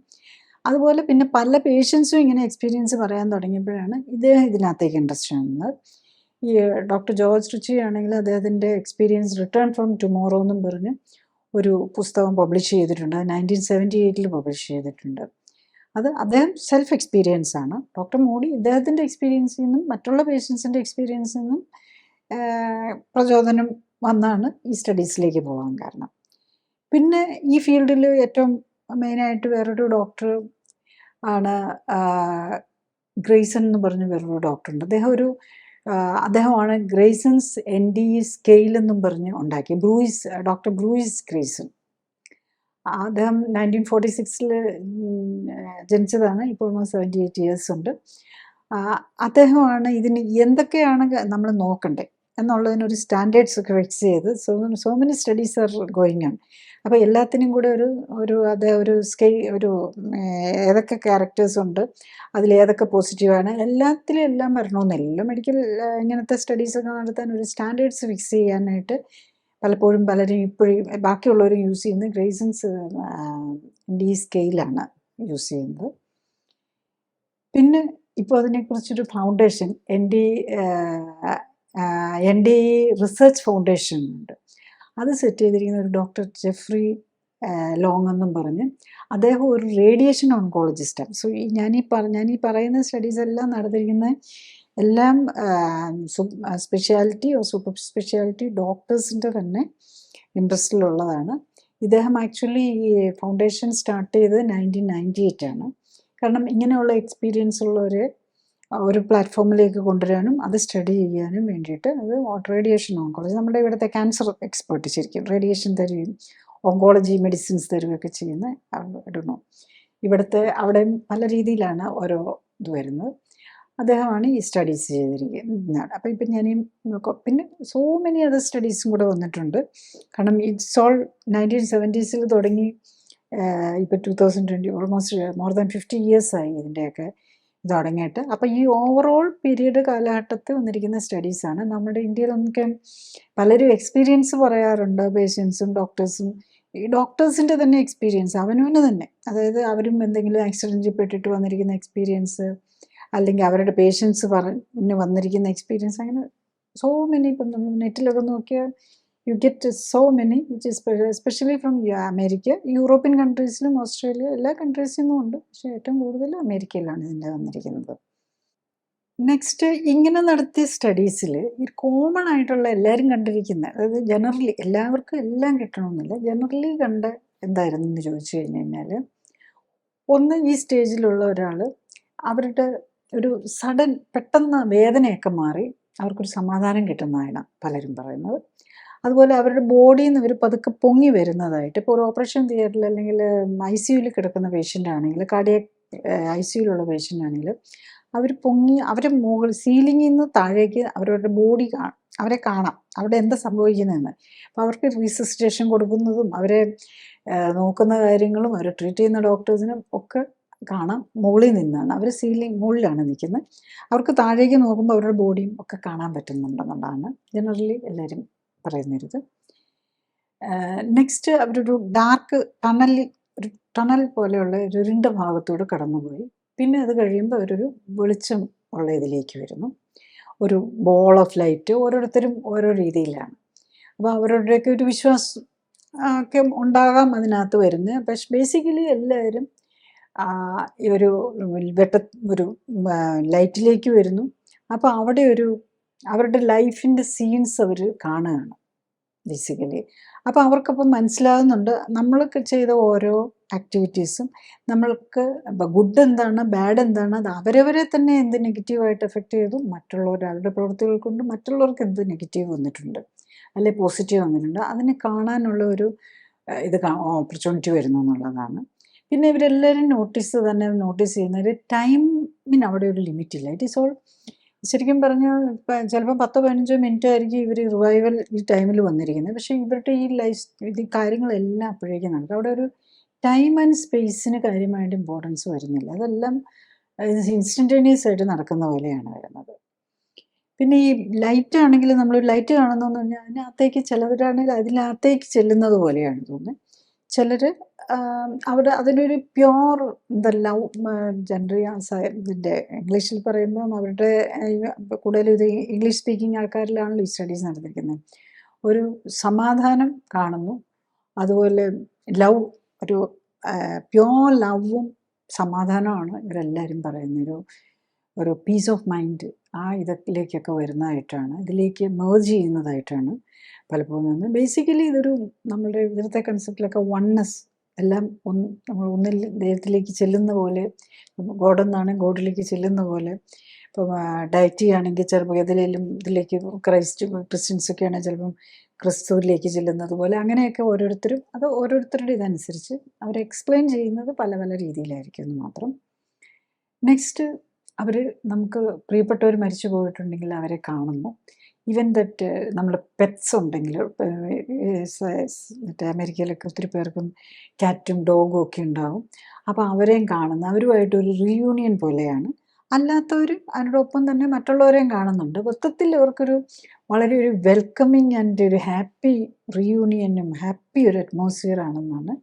അതുപോലെ പിന്നെ പല പേഷ്യൻസും ഇങ്ങനെ എക്സ്പീരിയൻസ് പറയാൻ തുടങ്ങിയപ്പോഴാണ് ഇദ്ദേഹം ഇതിനകത്തേക്ക് ഇൻട്രസ്റ്റ് ആകുന്നത്. ഈ ഡോക്ടർ ജോർജ് റിച്ചി ആണെങ്കിൽ അദ്ദേഹത്തിൻ്റെ എക്സ്പീരിയൻസ് റിട്ടേൺ ഫ്രം ടുമോറോ എന്നും പറഞ്ഞ് ഒരു പുസ്തകം പബ്ലിഷ് ചെയ്തിട്ടുണ്ട്. അത് 1978 പബ്ലിഷ് ചെയ്തിട്ടുണ്ട്. അത് അദ്ദേഹം സെൽഫ് എക്സ്പീരിയൻസ് ആണ്. ഡോക്ടർ മൂഡി ഇദ്ദേഹത്തിൻ്റെ എക്സ്പീരിയൻസിൽ നിന്നും മറ്റുള്ള പേഷ്യൻസിൻ്റെ എക്സ്പീരിയൻസിൽ നിന്നും പ്രചോദനം വന്നാണ് ഈ സ്റ്റഡീസിലേക്ക് പോകാൻ കാരണം. പിന്നെ ഈ ഫീൽഡിൽ ഏറ്റവും മെയിനായിട്ട് വേറൊരു ഡോക്ടർ ആണ് ഗ്രേസൺ എന്ന് പറഞ്ഞ വേറൊരു ഡോക്ടറുണ്ട്. അദ്ദേഹമാണ് ഗ്രേസൺസ് ND സ്കെയിൽ എന്നും പറഞ്ഞ് ഉണ്ടാക്കി. Doctor bruise Grayson. അദ്ദേഹം 1946 ജനിച്ചതാണ്. ഇപ്പോൾ 78 years ഉണ്ട്. അദ്ദേഹമാണ് ഇതിന് എന്തൊക്കെയാണ് നമ്മൾ നോക്കണ്ടേ എന്നുള്ളതിനൊരു സ്റ്റാൻഡേർഡ്സ് ഒക്കെ ഫിക്സ് ചെയ്ത് so many studies are going on. അപ്പോൾ എല്ലാത്തിനും കൂടെ ഒരു സ്കെയിൽ, ഏതൊക്കെ ക്യാരക്ടേഴ്സ് ഉണ്ട്, അതിലേതൊക്കെ പോസിറ്റീവാണ്, എല്ലാം വരണമെന്നില്ല. മെഡിക്കൽ ഇങ്ങനത്തെ സ്റ്റഡീസൊക്കെ നടത്താൻ ഒരു സ്റ്റാൻഡേർഡ്സ് ഫിക്സ് ചെയ്യാനായിട്ട് പലപ്പോഴും പലരും ഇപ്പോഴും ബാക്കിയുള്ളവരും യൂസ് ചെയ്യുന്നത് ഗ്രേസൺസ് ND സ്കെയിലാണ് യൂസ് ചെയ്യുന്നത്. പിന്നെ ഇപ്പോൾ അതിനെക്കുറിച്ചൊരു ഫൗണ്ടേഷൻ ND റിസർച്ച് ഫൗണ്ടേഷൻ ഉണ്ട്. അത് സെറ്റ് ചെയ്തിരിക്കുന്ന ഒരു ഡോക്ടർ ജെഫ്രി ലോങ് എന്നും പറഞ്ഞ്, അദ്ദേഹം ഒരു റേഡിയേഷൻ ഓൺകോളജിസ്റ്റാണ്. സോ ഞാൻ ഈ പറയുന്ന സ്റ്റഡീസ് എല്ലാം നടത്തിയിരിക്കുന്ന എല്ലാം സ്പെഷ്യാലിറ്റി സൂപ്പർ സ്പെഷ്യാലിറ്റി ഡോക്ടേഴ്സിൻ്റെ തന്നെ ഇൻട്രസ്റ്റിലുള്ളതാണ്. ഇദ്ദേഹം ആക്ച്വലി ഈ ഫൗണ്ടേഷൻ സ്റ്റാർട്ട് ചെയ്തത് 1998 ആണ്. കാരണം ഇങ്ങനെയുള്ള എക്സ്പീരിയൻസ് ഉള്ളവരെ ഒരു പ്ലാറ്റ്ഫോമിലേക്ക് കൊണ്ടുവരാനും അത് സ്റ്റഡി ചെയ്യാനും വേണ്ടിയിട്ട്. അത് റേഡിയേഷൻ ഓങ്കോളജി, നമ്മുടെ ഇവിടുത്തെ ക്യാൻസർ എക്സ്പേർട്ട് ശരിക്കും റേഡിയേഷൻ തരുകയും ഓങ്കോളജി മെഡിസിൻസ് തരുകയൊക്കെ ചെയ്യുന്ന ഇടുന്നു. അവിടെ പല രീതിയിലാണ് ഓരോ ഇത് വരുന്നത്. അദ്ദേഹമാണ് ഈ സ്റ്റഡീസ് ചെയ്തിരിക്കുന്നത്. അപ്പോൾ ഇപ്പം പിന്നെ സോ മെനി അതർ സ്റ്റഡീസും കൂടെ വന്നിട്ടുണ്ട്. കാരണം ഇറ്റ്സ് ഓൾ 1970s തുടങ്ങി ഇപ്പോൾ 2020 ഓൾമോസ്റ്റ് മോർ ദാൻ 50 years ആയി ഇതിൻ്റെയൊക്കെ ഇത് തുടങ്ങിയിട്ട്. അപ്പോൾ ഈ ഓവറോൾ പീരീഡ് കാലഘട്ടത്തിൽ വന്നിരിക്കുന്ന സ്റ്റഡീസാണ്. നമ്മുടെ ഇന്ത്യയിലൊക്കെ പലരും എക്സ്പീരിയൻസ് പറയാറുണ്ട്, പേഷ്യൻസും ഡോക്ടേഴ്സും ഈ ഡോക്ടേഴ്സിൻ്റെ തന്നെ എക്സ്പീരിയൻസ് അവനവന് തന്നെ, അതായത് അവരും എന്തെങ്കിലും ആക്സിഡൻറ്റിൽ പെട്ടിട്ട് വന്നിരിക്കുന്ന എക്സ്പീരിയൻസ്, അല്ലെങ്കിൽ അവരുടെ പേഷ്യൻസ് പറഞ്ഞ് വന്നിരിക്കുന്ന എക്സ്പീരിയൻസ്, അങ്ങനെ സോ മെനി. ഇപ്പം നെറ്റിലൊക്കെ നോക്കിയാൽ you get so many which is especially from America, European കൺട്രീസിലും ഓസ്ട്രേലിയ, എല്ലാ കൺട്രീസിൽ നിന്നും ഉണ്ട്. പക്ഷേ ഏറ്റവും കൂടുതൽ അമേരിക്കയിലാണ് ഇതിൻ്റെ വന്നിരിക്കുന്നത്. നെക്സ്റ്റ്, ഇങ്ങനെ നടത്തിയ സ്റ്റഡീസിൽ ഈ കോമൺ ആയിട്ടുള്ള എല്ലാവരും കണ്ടിരിക്കുന്ന, അതായത് ജനറലി എല്ലാവർക്കും എല്ലാം കിട്ടണമെന്നില്ല, ജനറലി കണ്ട എന്തായിരുന്നു എന്ന് ചോദിച്ചു കഴിഞ്ഞ് കഴിഞ്ഞാൽ, ഒന്ന് ഈ സ്റ്റേജിലുള്ള ഒരാൾ അവരുടെ ഒരു സഡൻ പെട്ടെന്ന് വേദനയൊക്കെ മാറി അവർക്കൊരു സമാധാനം കിട്ടുന്നതാണ് പലരും പറയുന്നത്. അതുപോലെ അവരുടെ ബോഡിയിൽ നിന്ന് ഇവർ പതുക്കെ പൊങ്ങി വരുന്നതായിട്ട്, ഇപ്പോൾ ഒരു ഓപ്പറേഷൻ തിയേറ്ററിൽ അല്ലെങ്കിൽ ICUയിൽ കിടക്കുന്ന പേഷ്യൻ്റ് ആണെങ്കിൽ, കാർഡിയാക് ICUയിലുള്ള പേഷ്യൻ്റ് ആണെങ്കിൽ, അവർ പൊങ്ങി അവരെ മുകളിൽ സീലിങ്ങിൽ നിന്ന് താഴേക്ക് അവരുടെ ബോഡി അവരെ കാണാം, അവിടെ എന്താ സംഭവിക്കുന്നതെന്ന്. അപ്പോൾ അവർക്ക് റീസസിറ്റേഷൻ കൊടുക്കുന്നതും അവരെ നോക്കുന്ന കാര്യങ്ങളും അവരെ ട്രീറ്റ് ചെയ്യുന്ന ഡോക്ടേഴ്സിനും ഒക്കെ കാണാം മുകളിൽ നിന്നാണ്. അവർ മുകളിലാണ് നിൽക്കുന്നത്. അവർക്ക് താഴേക്ക് നോക്കുമ്പോൾ അവരുടെ ബോഡിയും ഒക്കെ കാണാൻ പറ്റുന്നുണ്ടെന്നുള്ളതാണ് ജനറലി എല്ലാവരും പറയുന്നൊരിത്. നെക്സ്റ്റ്, അവരൊരു ഡാർക്ക് ഒരു ടണൽ പോലെയുള്ള ഒരു ഇരുണ്ട ഭാഗത്തൂടെ കടന്നുപോയി. പിന്നെ അത് കഴിയുമ്പോൾ അവരൊരു വെളിച്ചം ഉള്ള ഇതിലേക്ക് വരുന്നു. ഒരു ബോൾ ഓഫ് ലൈറ്റ്. ഓരോരുത്തരും ഓരോ രീതിയിലാണ്. അപ്പോൾ അവരുടെയൊക്കെ ഒരു വിശ്വാസം ഒക്കെ ഉണ്ടാകാം അതിനകത്ത് വരുന്നത്. പക്ഷെ ബേസിക്കലി എല്ലാവരും ഈ ഒരു ഒരു ലൈറ്റിലേക്ക് വരുന്നു. അപ്പോൾ അവിടെ അവരുടെ ലൈഫിൻ്റെ സീൻസ് അവർ കാണുകയാണ് ബേസിക്കലി. അപ്പോൾ അവർക്കപ്പം മനസ്സിലാകുന്നുണ്ട് നമ്മളൊക്കെ ചെയ്ത ഓരോ ആക്ടിവിറ്റീസും നമ്മൾക്ക് ഗുഡ് എന്താണ്, ബാഡ് എന്താണ്, അത് അവരവരെ തന്നെ എന്ത് നെഗറ്റീവായിട്ട് എഫക്റ്റ് ചെയ്തു, മറ്റുള്ളവരുടെ പ്രവൃത്തികൾ കൊണ്ട് മറ്റുള്ളവർക്ക് എന്ത് നെഗറ്റീവ് വന്നിട്ടുണ്ട് അല്ലെ പോസിറ്റീവ് വന്നിട്ടുണ്ട്, അതിനെ കാണാനുള്ള ഒരു ഓപ്പർച്യൂണിറ്റി വരുന്നു എന്നുള്ളതാണ്. പിന്നെ ഇവരെല്ലാവരും നോട്ടീസ് ചെയ്യുന്ന ഒരു ടൈമിന് അവിടെ ഒരു ലിമിറ്റില്ല. ഇറ്റ് ഈസ് ഓൾ, ശരിക്കും പറഞ്ഞാൽ ചിലപ്പോൾ 10-15 മിനിറ്റ് ആയിരിക്കും ഇവർ റിവൈവൽ ഈ ടൈമിൽ വന്നിരിക്കുന്നത്. പക്ഷേ ഇവരുടെ ഈ കാര്യങ്ങളെല്ലാം അപ്പോഴേക്കും നടക്കും. അവിടെ ഒരു ടൈം ആൻഡ് സ്പേസിന് കാര്യമായിട്ട് ഇമ്പോർട്ടൻസ് വരുന്നില്ല. അതെല്ലാം ഇൻസ്റ്റൻറ്റേനിയസ് ആയിട്ട് നടക്കുന്ന പോലെയാണ് വരുന്നത്. പിന്നെ ഈ ലൈറ്റ് ആണെങ്കിൽ, നമ്മളൊരു ലൈറ്റ് കാണുന്നതെന്ന് പറഞ്ഞാൽ അതിനകത്തേക്ക് ചിലവരാണെങ്കിൽ അതിനകത്തേക്ക് ചെല്ലുന്നത് പോലെയാണ് തോന്നുന്നത്. ചിലർ അവിടെ അതിനൊരു പ്യോർ ലവ്, ജനറൽ ഇതിൻ്റെ ഇംഗ്ലീഷിൽ പറയുമ്പം അവരുടെ കൂടുതലും ഇത് ഇംഗ്ലീഷ് സ്പീക്കിംഗ് ആൾക്കാരിലാണല്ലോ ഈ സ്റ്റഡീസ് നടത്തിയിരിക്കുന്നത്. ഒരു സമാധാനം കാണുന്നു, അതുപോലെ ലവ്, ഒരു പ്യോർ ലവും സമാധാനമാണ് ഇവരെല്ലാവരും പറയുന്ന ഒരു പീസ് ഓഫ് മൈൻഡ്. ഇതിലേക്കൊക്കെ വരുന്നതായിട്ടാണ്, ഇതിലേക്ക് മേർജ് ചെയ്യുന്നതായിട്ടാണ് പലപ്പോഴും തോന്നുന്നത്. ബേസിക്കലി ഇതൊരു നമ്മളുടെ ഇവിടുത്തെ കൺസെപ്റ്റിലൊക്കെ വൺനെസ്, എല്ലാം നമ്മൾ ഒന്നിൽ ദൈവത്തിലേക്ക് ചെല്ലുന്ന പോലെ, ഗോഡെന്നാണ് ഗോഡിലേക്ക് ചെല്ലുന്ന പോലെ. ഇപ്പം ഡയറ്റി ആണെങ്കിൽ ചിലപ്പോൾ ഇതിലേക്ക് ക്രിസ്ത്യൻസൊക്കെ ആണെങ്കിൽ ചിലപ്പം ക്രിസ്തുവിലേക്ക് ചെല്ലുന്നത് പോലെ, അങ്ങനെയൊക്കെ ഓരോരുത്തരും അത് ഓരോരുത്തരുടെ ഇതനുസരിച്ച് അവർ എക്സ്പ്ലെയിൻ ചെയ്യുന്നത് പല പല രീതിയിലായിരിക്കും എന്ന് മാത്രം. നെക്സ്റ്റ്, അവർ നമുക്ക് പ്രിയപ്പെട്ടവർ മരിച്ചു പോയിട്ടുണ്ടെങ്കിൽ അവരെ കാണുന്നു. ഈവൻ ദറ്റ് നമ്മൾ പെറ്റ്സ് ഉണ്ടെങ്കിൽ, മറ്റേ അമേരിക്കയിലൊക്കെ ഒത്തിരി പേർക്കും ക്യാറ്റും ഡോഗും ഒക്കെ ഉണ്ടാവും. അപ്പോൾ അവരെയും കാണുന്നു, അവരുമായിട്ടൊരു റീയൂണിയൻ പോലെയാണ്. അല്ലാത്തവരും അതിനോടൊപ്പം തന്നെ മറ്റുള്ളവരെയും കാണുന്നുണ്ട്. മൊത്തത്തിൽ അവർക്കൊരു വളരെ ഒരു വെൽക്കമിങ് ആൻഡ് ഒരു ഹാപ്പി റീയൂണിയനും ഹാപ്പി ഒരു അറ്റ്മോസ്ഫിയർ ആണെന്നാണ്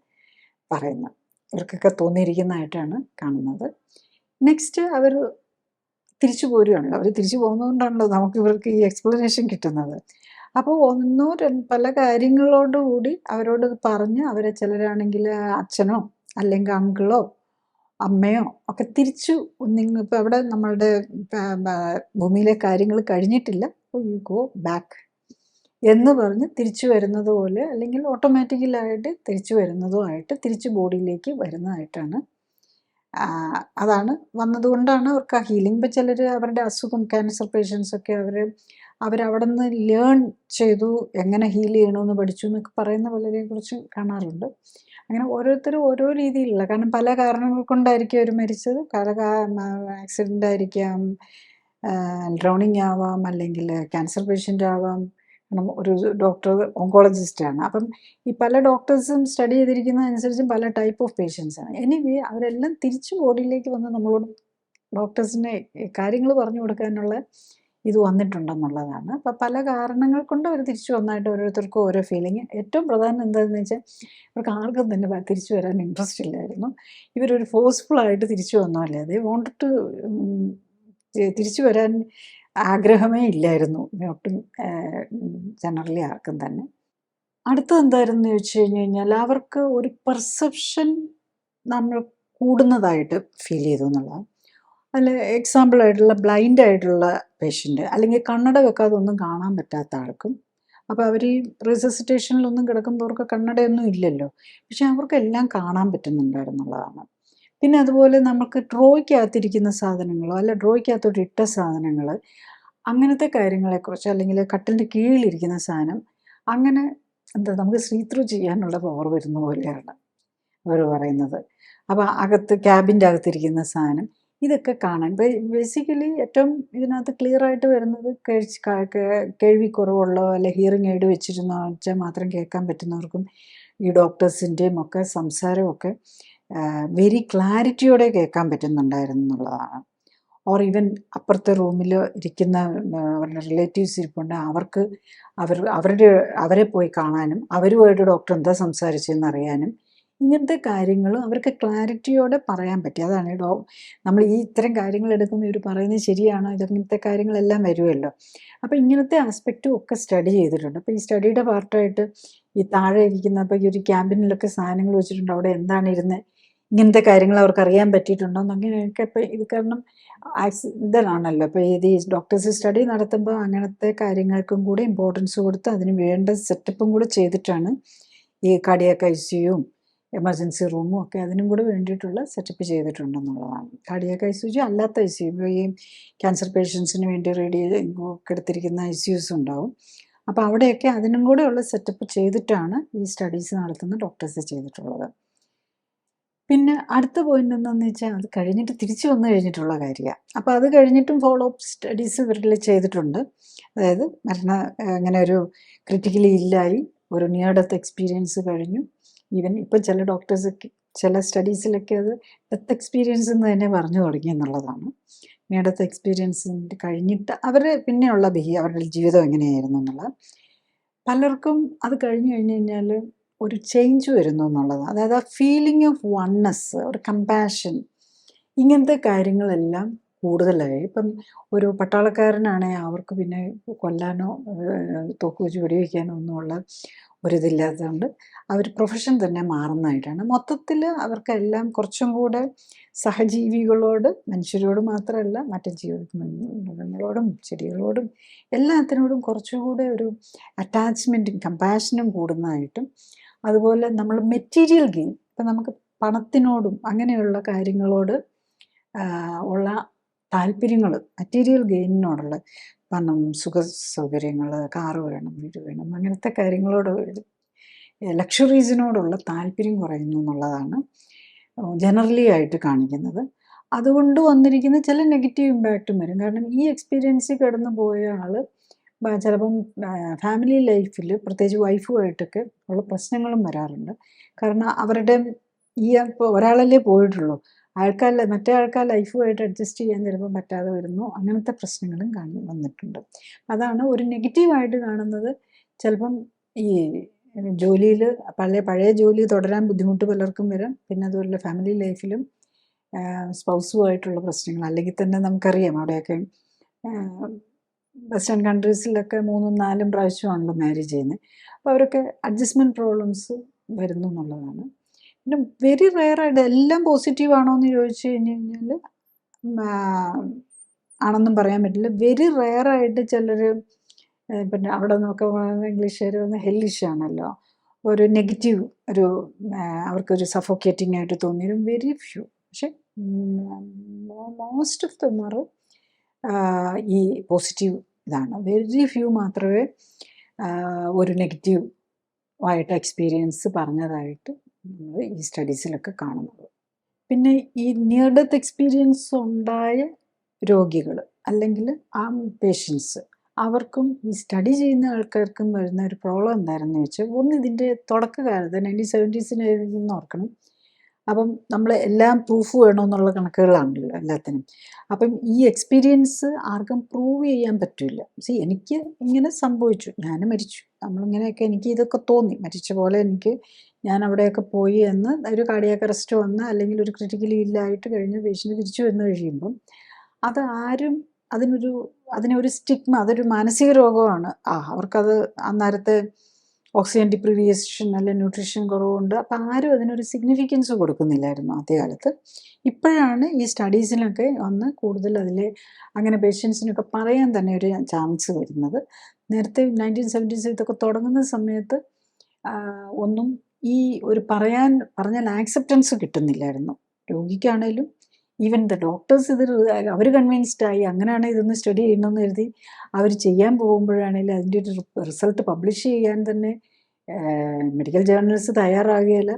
പറയുന്നത്. ഇവർക്കൊക്കെ തോന്നിയിരിക്കുന്നതായിട്ടാണ് കാണുന്നത്. നെക്സ്റ്റ്, അവർ തിരിച്ചു പോരുകയാണല്ലോ. അവർ തിരിച്ചു പോകുന്നതുകൊണ്ടാണല്ലോ നമുക്ക് ഇവർക്ക് ഈ എക്സ്പ്ലനേഷൻ കിട്ടുന്നത്. അപ്പോൾ പല കാര്യങ്ങളോടുകൂടി അവരോട് പറഞ്ഞ് അവരെ, ചിലരാണെങ്കിൽ അച്ഛനോ അല്ലെങ്കിൽ അങ്കിളോ അമ്മയോ ഒക്കെ തിരിച്ചു, ഇപ്പോൾ അവിടെ നമ്മളുടെ ഭൂമിയിലെ കാര്യങ്ങൾ കഴിഞ്ഞിട്ടില്ല, യു ഗോ ബാക്ക് എന്ന് പറഞ്ഞ് തിരിച്ചു വരുന്നത് പോലെ, അല്ലെങ്കിൽ ഓട്ടോമാറ്റിക്കലായിട്ട് തിരിച്ചു വരുന്നതുമായിട്ട്, തിരിച്ചു ബോഡിയിലേക്ക് വരുന്നതായിട്ടാണ്. അതാണ് വന്നതുകൊണ്ടാണ് അവർക്ക് ആ ഹീലിംഗ്. ഇപ്പോൾ ചിലർ അവരുടെ അസുഖം, ക്യാൻസർ പേഷ്യൻസൊക്കെ അവരവിടെ നിന്ന് ലേൺ ചെയ്തു, എങ്ങനെ ഹീൽ ചെയ്യണമെന്ന് പഠിച്ചു എന്നൊക്കെ പറയുന്ന പലരെയും കുറിച്ച് കാണാറുണ്ട്. അങ്ങനെ ഓരോരുത്തരും ഓരോ രീതിയിലുള്ള, കാരണം പല കാരണങ്ങൾ കൊണ്ടായിരിക്കും അവർ മരിച്ചത്. ആക്സിഡൻ്റ് ആയിരിക്കാം, ഡ്രൗണിങ് ആവാം, അല്ലെങ്കിൽ ക്യാൻസർ പേഷ്യൻ്റ് ആവാം. ഒരു ഡോക്ടർ ഓങ്കോളജിസ്റ്റാണ്. അപ്പം ഈ പല ഡോക്ടേഴ്സും സ്റ്റഡി ചെയ്തിരിക്കുന്നതനുസരിച്ചും പല ടൈപ്പ് ഓഫ് പേഷ്യൻസാണ്. എനിവേ അവരെല്ലാം തിരിച്ചു ബോഡിയിലേക്ക് വന്ന് നമ്മളോട് ഡോക്ടേഴ്സിനെ കാര്യങ്ങൾ പറഞ്ഞു കൊടുക്കാനുള്ള ഇത് വന്നിട്ടുണ്ടെന്നുള്ളതാണ്. അപ്പോൾ പല കാരണങ്ങൾ കൊണ്ട് അവർ തിരിച്ചു വന്നതായിട്ട് ഓരോരുത്തർക്കും ഓരോ ഫീലിംഗ്. ഏറ്റവും പ്രധാനം എന്താണെന്ന് വെച്ചാൽ ഇവർക്ക് ആർക്കും തന്നെ തിരിച്ചു വരാൻ ഇൻട്രസ്റ്റ് ഇല്ലായിരുന്നു. ഇവരൊരു ഫോഴ്സ്ഫുള്ളായിട്ട് തിരിച്ചു വന്നതല്ലേ. ദേ വോണ്ടഡ് ടു തിരിച്ചു വരാൻ ആഗ്രഹമേ ഇല്ലായിരുന്നു ഒട്ടും ജനറലി ആർക്കും തന്നെ. അടുത്തത് എന്തായിരുന്നെന്ന് ചോദിച്ചു കഴിഞ്ഞാൽ അവർക്ക് ഒരു പെർസെപ്ഷൻ നമ്മൾ കൂടുന്നതായിട്ട് ഫീൽ ചെയ്തു എന്നുള്ളതാണ്. അതിൽ എക്സാമ്പിളായിട്ടുള്ള ബ്ലൈൻഡ് ആയിട്ടുള്ള പേഷ്യൻ്റ് അല്ലെങ്കിൽ കണ്ണട വെക്കാതെ ഒന്നും കാണാൻ പറ്റാത്ത ആൾക്കും, അപ്പോൾ അവർ ഈ റിസസിറ്റേഷനിലൊന്നും കിടക്കുമ്പോൾ അവർക്ക് കണ്ണടയൊന്നും ഇല്ലല്ലോ, പക്ഷെ അവർക്കെല്ലാം കാണാൻ പറ്റുന്നുണ്ടായിരുന്നുള്ളതാണ്. പിന്നെ അതുപോലെ നമുക്ക് ഡ്രോയ്ക്കകത്തിരിക്കുന്ന സാധനങ്ങളോ അല്ല ഡ്രോയ്ക്കകത്തോട്ട് ഇട്ട സാധനങ്ങൾ, അങ്ങനത്തെ കാര്യങ്ങളെക്കുറിച്ച്, അല്ലെങ്കിൽ കട്ടിലിൻ്റെ കീഴിലിരിക്കുന്ന സാധനം, അങ്ങനെ എന്താ നമുക്ക് സീ ത്രൂ ചെയ്യാനുള്ള പവർ വരുന്ന പോലെയാണ് അവർ പറയുന്നത്. അപ്പോൾ അകത്ത് ക്യാബിൻ്റെ അകത്തിരിക്കുന്ന സാധനം ഇതൊക്കെ കാണാൻ ബേസിക്കലി ഏറ്റവും ഇതിനകത്ത് ക്ലിയറായിട്ട് വരുന്നത് കേൾവിക്കുറവുള്ളോ അല്ലെ ഹിയറിംഗ് എയ്ഡ് വെച്ചിരുന്നോ വെച്ചാൽ മാത്രം കേൾക്കാൻ പറ്റുന്നവർക്കും ഈ ഡോക്ടേഴ്സിൻ്റെയും ഒക്കെ സംസാരമൊക്കെ വെരി ക്ലാരിറ്റിയോടെ കേൾക്കാൻ പറ്റുന്നുണ്ടായിരുന്നു എന്നുള്ളതാണ്. ഓർ ഈവൻ അപ്പുറത്തെ റൂമിൽ ഇരിക്കുന്ന അവരുടെ റിലേറ്റീവ്സ് ഇരിപ്പുണ്ട്, അവർക്ക് അവരെ പോയി കാണാനും അവരുമായിട്ട് ഡോക്ടർ എന്താ സംസാരിച്ചതെന്ന് അറിയാനും ഇങ്ങനത്തെ കാര്യങ്ങളും അവർക്ക് ക്ലാരിറ്റിയോടെ പറയാൻ പറ്റി. അതാണ് നമ്മൾ ഈ ഇത്തരം കാര്യങ്ങൾ എടുക്കുമ്പോൾ ഇവർ പറയുന്നത് ശരിയാണോ, ഇങ്ങനത്തെ കാര്യങ്ങളെല്ലാം വരുമല്ലോ. അപ്പോൾ ഇങ്ങനത്തെ ആസ്പെക്റ്റും ഒക്കെ സ്റ്റഡി ചെയ്തിട്ടുണ്ട്. അപ്പോൾ ഈ സ്റ്റഡിയുടെ പാർട്ടായിട്ട് ഈ താഴെ ഇരിക്കുന്ന, അപ്പോൾ ഈ ഒരു ക്യാബിനിലൊക്കെ സാധനങ്ങൾ വെച്ചിട്ടുണ്ട്, അവിടെ എന്താണ് ഇരുന്ന് ഇങ്ങനത്തെ കാര്യങ്ങൾ അവർക്ക് അറിയാൻ പറ്റിയിട്ടുണ്ടോ എന്നങ്ങനെയൊക്കെ. ഇപ്പോൾ ഇത് കാരണം ഇതാണല്ലോ, ഇപ്പോൾ ഈ ഡോക്ടേഴ്സ് സ്റ്റഡി നടത്തുമ്പോൾ അങ്ങനത്തെ കാര്യങ്ങൾക്കും കൂടെ ഇമ്പോർട്ടൻസ് കൊടുത്ത് അതിന് വേണ്ട സെറ്റപ്പും കൂടെ ചെയ്തിട്ടാണ് ഈ കാർഡിയാക് ICUവും എമർജൻസി റൂമും ഒക്കെ അതിനും കൂടെ വേണ്ടിയിട്ടുള്ള സെറ്റപ്പ് ചെയ്തിട്ടുണ്ടെന്നുള്ളതാണ്. കാർഡിയാക് ICU അല്ലാത്ത ICU, ഈ ക്യാൻസർ പേഷ്യൻസിന് വേണ്ടി ഒക്കെ എടുത്തിരിക്കുന്ന ICUs ഉണ്ടാവും. അപ്പോൾ അവിടെയൊക്കെ അതിനും കൂടെ ഉള്ള സെറ്റപ്പ് ചെയ്തിട്ടാണ് ഈ സ്റ്റഡീസ് നടത്തുന്ന ഡോക്ടേഴ്സ് ചെയ്തിട്ടുള്ളത്. പിന്നെ അടുത്ത പോയിന്റ് എന്താണെന്ന് വെച്ചാൽ അത് കഴിഞ്ഞിട്ട് തിരിച്ചു വന്നു കഴിഞ്ഞിട്ടുള്ള കാര്യമാണ്. അപ്പോൾ അത് കഴിഞ്ഞിട്ടും ഫോളോ അപ്പ് സ്റ്റഡീസ് ഇവരിൽ ചെയ്തിട്ടുണ്ട്. അതായത് അങ്ങനെ ഒരു ക്രിട്ടിക്കലി ഇല്ലായി ഒരു നിയർ ഡെത്ത് എക്സ്പീരിയൻസ് കഴിഞ്ഞു. ഈവൻ ഇപ്പം ചില ഡോക്ടേഴ്സൊക്കെ ചില സ്റ്റഡീസിലൊക്കെ അത് ഡെത്ത് എക്സ്പീരിയൻസ് എന്ന് തന്നെ പറഞ്ഞു തുടങ്ങി എന്നുള്ളതാണ്. നിയർ ഡെത്ത് എക്സ്പീരിയൻസ് കഴിഞ്ഞിട്ട് പിന്നെയുള്ള അവരുടെ ജീവിതം എങ്ങനെയായിരുന്നു എന്നുള്ളത്. പലർക്കും അത് കഴിഞ്ഞു കഴിഞ്ഞാൽ ഒരു ചേഞ്ച് വരുന്നു എന്നുള്ളതാണ്. അതായത് ആ ഫീലിംഗ് ഓഫ് വൺനെസ്, ഒരു കമ്പാഷൻ, ഇങ്ങനത്തെ കാര്യങ്ങളെല്ലാം കൂടുതലായി. ഇപ്പം ഒരു പട്ടാളക്കാരനാണെങ്കിൽ അവർക്ക് പിന്നെ കൊല്ലാനോ തോക്ക് വെച്ച് വെടിവെക്കാനോ ഒന്നുമുള്ള ഒരിതില്ലാത്തതുകൊണ്ട് അവർ പ്രൊഫഷൻ തന്നെ മാറുന്നതായിട്ടാണ്. മൊത്തത്തിൽ അവർക്കെല്ലാം കുറച്ചും കൂടെ സഹജീവികളോട്, മനുഷ്യരോട് മാത്രമല്ല മറ്റ് മൃഗങ്ങളോടും ചെടികളോടും എല്ലാത്തിനോടും കുറച്ചുകൂടെ ഒരു അറ്റാച്ച്മെൻറ്റും കമ്പാഷനും കൂടുന്നതായിട്ടും, അതുപോലെ നമ്മൾ മെറ്റീരിയൽ ഗെയിൻ, ഇപ്പം നമുക്ക് പണത്തിനോടും അങ്ങനെയുള്ള കാര്യങ്ങളോട് ഉള്ള താല്പര്യങ്ങൾ, മെറ്റീരിയൽ ഗെയിനിനോടുള്ള പണം, സുഖ സൗകര്യങ്ങൾ, കാറ് വേണം, വീട് വേണം, അങ്ങനത്തെ കാര്യങ്ങളോട് ലക്ഷറീസിനോടുള്ള താല്പര്യം കുറയുന്നു എന്നുള്ളതാണ് ജനറലി ആയിട്ട് കാണിക്കുന്നത്. അതുകൊണ്ട് വന്നിരിക്കുന്ന ചില നെഗറ്റീവ് ഇമ്പാക്റ്റും വരും. കാരണം ഈ എക്സ്പീരിയൻസിൽ കടന്നു പോയ ആൾ ചിലപ്പം ഫാമിലി ലൈഫിൽ പ്രത്യേകിച്ച് വൈഫുമായിട്ടൊക്കെ ഉള്ള പ്രശ്നങ്ങളും വരാറുണ്ട്. കാരണം അവരുടെ ഇപ്പോൾ ഒരാളല്ലേ പോയിട്ടുള്ളൂ, മറ്റേ ആൾക്കാർ ലൈഫുമായിട്ട് അഡ്ജസ്റ്റ് ചെയ്യാൻ ചിലപ്പോൾ പറ്റാതെ വരുന്നു. അങ്ങനത്തെ പ്രശ്നങ്ങളും വന്നിട്ടുണ്ട്. അതാണ് ഒരു നെഗറ്റീവായിട്ട് കാണുന്നത്. ചിലപ്പം ഈ ജോലിയിൽ പഴയ ജോലി തുടരാൻ ബുദ്ധിമുട്ട് പലർക്കും വരാം. പിന്നെ അതുപോലെ ഫാമിലി ലൈഫിലും സ്പൗസുമായിട്ടുള്ള പ്രശ്നങ്ങൾ, അല്ലെങ്കിൽ തന്നെ നമുക്കറിയാം അവിടെയൊക്കെ വെസ്റ്റേൺ കൺട്രീസിലൊക്കെ 3ഉം 4ഉം പ്രാവശ്യമാണല്ലോ മാരേജ് ചെയ്യുന്നത്. അപ്പോൾ അവരൊക്കെ അഡ്ജസ്റ്റ്മെൻറ്റ് പ്രോബ്ലംസ് വരുന്നു എന്നുള്ളതാണ്. പിന്നെ വെരി റെയറായിട്ട് എല്ലാം പോസിറ്റീവ് ആണോ എന്ന് ചോദിച്ചു കഴിഞ്ഞാൽ ആണെന്നും പറയാൻ പറ്റില്ല. വെരി റെയറായിട്ട് ചിലർ, പിന്നെ അവിടെ നോക്കുമ്പോൾ ഇംഗ്ലീഷുകാർ വന്ന് ഹെല്ലിഷ് ആണല്ലോ, ഒരു നെഗറ്റീവ് അവർക്കൊരു സഫോക്കേറ്റിംഗ് ആയിട്ട് തോന്നിയൊരു വെരി ഫ്യൂ. പക്ഷെ മോസ്റ്റ് ഓഫ് ദം ആർ ഈ പോസിറ്റീവ് ഇതാണ്. വെരി ഫ്യൂ മാത്രമേ ഒരു നെഗറ്റീവ് ആയിട്ട് എക്സ്പീരിയൻസ് പറഞ്ഞതായിട്ട് നമ്മൾ ഈ സ്റ്റഡീസിലൊക്കെ കാണുന്നത്. പിന്നെ ഈ നിയർ ഡെത്ത് എക്സ്പീരിയൻസ് ഉണ്ടായ രോഗികൾ അല്ലെങ്കിൽ ആ പേഷ്യൻസ്, അവർക്കും ഈ സ്റ്റഡി ചെയ്യുന്ന ആൾക്കാർക്കും വരുന്ന ഒരു പ്രോബ്ലം എന്തായിരുന്നു വെച്ചാൽ, ഒന്ന് ഇതിൻ്റെ തുടക്കകാലത്ത് 1970s ഓർക്കണം, അപ്പം നമ്മൾ എല്ലാം പ്രൂഫ് വേണമെന്നുള്ള കണക്കുകളാണല്ലോ എല്ലാത്തിനും. അപ്പം ഈ എക്സ്പീരിയൻസ് ആർക്കും പ്രൂവ് ചെയ്യാൻ പറ്റില്ല. എനിക്ക് ഇങ്ങനെ സംഭവിച്ചു, ഞാൻ മരിച്ചു, നമ്മളിങ്ങനെയൊക്കെ എനിക്ക് ഇതൊക്കെ തോന്നി, മരിച്ച പോലെ ഞാൻ അവിടെയൊക്കെ പോയി എന്ന് ഒരു കാർഡിയാക് അറസ്റ്റ് വന്ന് അല്ലെങ്കിൽ ഒരു ക്രിട്ടിക്കലി ഇല്ലായിട്ട് കഴിഞ്ഞ പേഷ്യൻ്റ് തിരിച്ചു വന്നു കഴിയുമ്പം അത് ആരും അതിനൊരു സ്റ്റിഗ്മ, അതൊരു മാനസിക രോഗമാണ്. അവർക്കത് അന്നേരത്തെ ഓക്സിജൻ ഡിപ്രിവിയേഷൻ അല്ലെങ്കിൽ ന്യൂട്രീഷൻ കുറവുണ്ട്. അപ്പം ആരും അതിനൊരു സിഗ്നിഫിക്കൻസ് കൊടുക്കുന്നില്ലായിരുന്നു ആദ്യകാലത്ത്. ഇപ്പോഴാണ് ഈ സ്റ്റഡീസിനൊക്കെ വന്ന് കൂടുതൽ അങ്ങനെ പേഷ്യൻസിനൊക്കെ പറയാൻ തന്നെ ഒരു ചാൻസ് വരുന്നത്. നേരത്തെ 1970s ഇതൊക്കെ തുടങ്ങുന്ന സമയത്ത് ഒന്നും ഈ ഒരു പറഞ്ഞാൽ ആക്സെപ്റ്റൻസ് കിട്ടുന്നില്ലായിരുന്നു രോഗിക്കാണേലും. ഈവൻ ദ ഡോക്ടേഴ്സ് അവർ കൺവിൻസ്ഡ് ആയി, അങ്ങനെയാണ് ഇതൊന്ന് സ്റ്റഡി ചെയ്യണമെന്ന് കരുതി അവർ ചെയ്യാൻ പോകുമ്പോഴാണെങ്കിലും അതിൻ്റെ ഒരു റിസൾട്ട് പബ്ലിഷ് ചെയ്യാൻ തന്നെ മെഡിക്കൽ ജേർണൽസ് തയ്യാറാകുകയില്ല.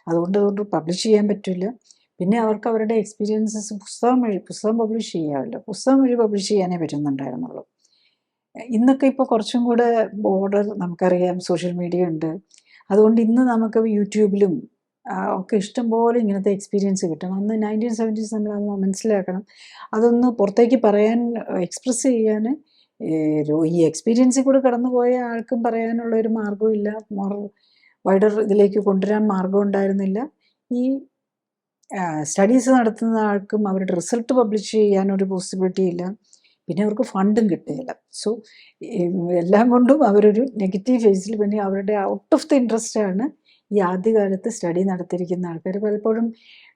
അതുകൊണ്ട് പബ്ലിഷ് ചെയ്യാൻ പറ്റില്ല. പിന്നെ അവർക്ക് അവരുടെ എക്സ്പീരിയൻസസ് പുസ്തകം പബ്ലിഷ് ചെയ്യാമല്ലോ, പുസ്തകം വഴി പബ്ലിഷ് ചെയ്യാനേ പറ്റുന്നുണ്ടായിരുന്നുള്ളൂ. ഇന്നൊക്കെ ഇപ്പോൾ കുറച്ചും കൂടെ ബോർഡർ നമുക്കറിയാം, സോഷ്യൽ മീഡിയ ഉണ്ട്. അതുകൊണ്ട് ഇന്ന് നമുക്ക് യൂട്യൂബിലും ഒക്കെ ഇഷ്ടംപോലെ ഇങ്ങനത്തെ എക്സ്പീരിയൻസ് കിട്ടും. അന്ന് 1970s നമ്മൾ മനസ്സിലാക്കണം, അതൊന്ന് പുറത്തേക്ക് പറയാൻ, എക്സ്പ്രസ് ചെയ്യാൻ ഈ എക്സ്പീരിയൻസിൽ കൂടെ കടന്നുപോയ ആൾക്കും പറയാനുള്ള ഒരു മാർഗ്ഗവും ഇല്ല, വൈഡർ ഇതിലേക്ക് കൊണ്ടുവരാൻ മാർഗം ഉണ്ടായിരുന്നില്ല. ഈ സ്റ്റഡീസ് നടത്തുന്ന ആൾക്കും അവരുടെ റിസൾട്ട് പബ്ലിഷ് ചെയ്യാനൊരു പോസിബിലിറ്റി ഇല്ല. പിന്നെ അവർക്ക് ഫണ്ടും കിട്ടുകയില്ല. സോ എല്ലാം കൊണ്ടും അവരൊരു നെഗറ്റീവ് ഫേസിൽ, പിന്നെ അവരുടെ ഔട്ട് ഓഫ് ദി ഇൻട്രസ്റ്റ് ആണ് ഈ ആദ്യകാലത്ത് സ്റ്റഡി നടത്തിയിരിക്കുന്ന ആൾക്കാർ. പലപ്പോഴും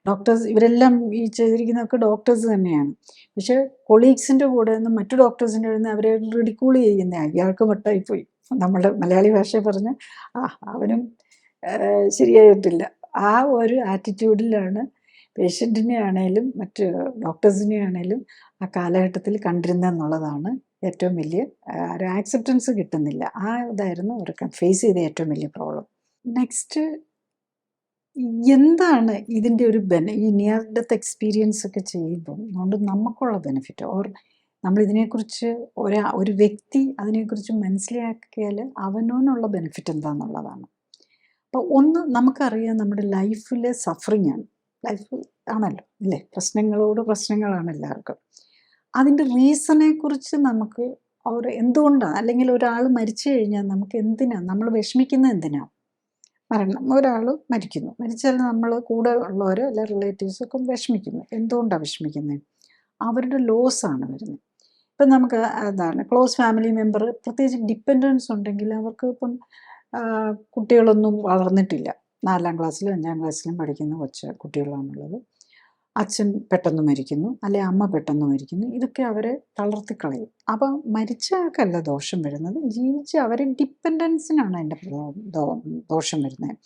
ഡോക്ടേഴ്സ്, ഇവരെല്ലാം ഈ ചെയ്തിരിക്കുന്നതൊക്കെ ഡോക്ടേഴ്സ് തന്നെയാണ്. പക്ഷേ കൊളീഗ്സിൻ്റെ കൂടെ നിന്ന് മറ്റു ഡോക്ടേഴ്സിൻ്റെ നിന്ന് അവരെ റിഡിക്കൂൾ ചെയ്യുന്ന, ഇയാൾക്ക് വട്ടായിപ്പോയി, നമ്മുടെ മലയാളി ഭാഷ പറഞ്ഞ് അവനും ശരിയായിട്ടില്ല, ആ ഒരു ആറ്റിറ്റ്യൂഡിലാണ് പേഷ്യൻറ്റിനെ ആണേലും മറ്റ് ഡോക്ടേഴ്സിനെ ആണേലും ആ കാലഘട്ടത്തിൽ കണ്ടിരുന്നെന്നുള്ളതാണ് ഏറ്റവും വലിയ ഒരു ആക്സെപ്റ്റൻസ് കിട്ടുന്നില്ല. ഇതായിരുന്നു അവർക്ക് ഫേസ് ചെയ്ത ഏറ്റവും വലിയ പ്രോബ്ലം. നെക്സ്റ്റ്, എന്താണ് ഇതിൻ്റെ ഒരു ഈ നിയർ ഡെത്ത് എക്സ്പീരിയൻസ് ഒക്കെ ചെയ്യുമ്പം അതുകൊണ്ട് നമുക്കുള്ള ബെനിഫിറ്റ്, ഓർ നമ്മളിതിനെക്കുറിച്ച് ഒരു വ്യക്തി അതിനെക്കുറിച്ച് മനസ്സിലാക്കിയാൽ അവനോനുള്ള ബെനിഫിറ്റ് എന്താണെന്നുള്ളതാണ്. അപ്പോൾ ഒന്ന്, നമുക്കറിയാം നമ്മുടെ ലൈഫിലെ സഫറിങ് ആണ്, ലൈഫ് ആണല്ലോ അല്ലേ, പ്രശ്നങ്ങളാണ് എല്ലാവർക്കും. അതിൻ്റെ റീസണെ കുറിച്ച് നമുക്ക് എന്തുകൊണ്ടാണ്, അല്ലെങ്കിൽ ഒരാൾ മരിച്ചു കഴിഞ്ഞാൽ നമുക്ക് നമ്മൾ വിഷമിക്കുന്നത് എന്തിനാണ്? ഒരാൾ മരിച്ചാൽ നമ്മൾ കൂടെ ഉള്ളവരോ അല്ലെ റിലേറ്റീവ്സൊക്കെ വിഷമിക്കുന്നു. എന്തുകൊണ്ടാണ് വിഷമിക്കുന്നത്? അവരുടെ ലോസാണ് വരുന്നത്. ഇപ്പം നമുക്ക് അതാണ്, ക്ലോസ് ഫാമിലി മെമ്പർ, പ്രത്യേകിച്ച് ഡിപ്പെൻഡൻസ് ഉണ്ടെങ്കിൽ അവർക്ക് ഇപ്പം കുട്ടികളൊന്നും വളർന്നിട്ടില്ല, 4ാം ക്ലാസ്സിലും 5ാം ക്ലാസ്സിലും പഠിക്കുന്ന കുട്ടികളാണുള്ളത്. അച്ഛൻ പെട്ടെന്ന് മരിക്കുന്നു, അല്ലെ അമ്മ പെട്ടെന്ന് മരിക്കുന്നു. ഇതൊക്കെ അവരെ തളർത്തിക്കളയും. അപ്പം മരിച്ച ആൾക്കല്ല ദോഷം വരുന്നത്, ജീവിച്ച് അവരെ ഡിപ്പെൻഡൻസിനാണ് അതിൻ്റെ ദോഷം വരുന്നത്.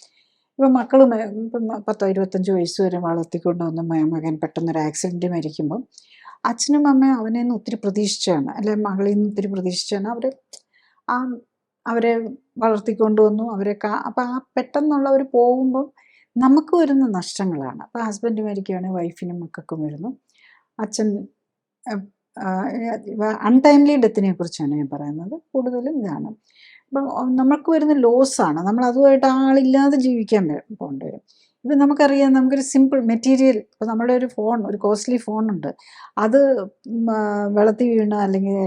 ഇപ്പം മക്കൾ ഇപ്പം 10-25 വയസ്സ് വരെ വളർത്തിക്കൊണ്ട് വന്ന മകൻ പെട്ടെന്നൊരു ആക്സിഡൻറ്റ് മരിക്കുമ്പം അച്ഛനും അമ്മയും അവനെ നിന്ന് ഒത്തിരി പ്രതീക്ഷിച്ചാണ്, അല്ലെ മകളിൽ നിന്ന് ഒത്തിരി പ്രതീക്ഷിച്ചാണ് അവരെ വളർത്തിക്കൊണ്ട് വന്നു. അപ്പം പെട്ടെന്നുള്ളവർ പോകുമ്പം നമുക്ക് വരുന്ന നഷ്ടങ്ങളാണ്. അപ്പോൾ ഹസ്ബൻഡ് മരിക്കുകയാണെങ്കിൽ വൈഫിനും മക്കൾക്കും വരുന്നു. അച്ഛൻ അൺടൈംലി ഡെത്തിനെ കുറിച്ചാണ് ഞാൻ പറയുന്നത്, കൂടുതലും ഇതാണ്. അപ്പം നമുക്ക് വരുന്ന ലോസാണ്, നമ്മൾ അതുമായിട്ട് ആളില്ലാതെ ജീവിക്കാൻ പോകേണ്ടി വരും. ഇപ്പം നമുക്കറിയാം, നമുക്കൊരു സിമ്പിൾ മെറ്റീരിയൽ, ഇപ്പോൾ നമ്മുടെ ഒരു കോസ്റ്റ്ലി ഫോണുണ്ട്, അത് വെള്ളത്തിൽ വീണ അല്ലെങ്കിൽ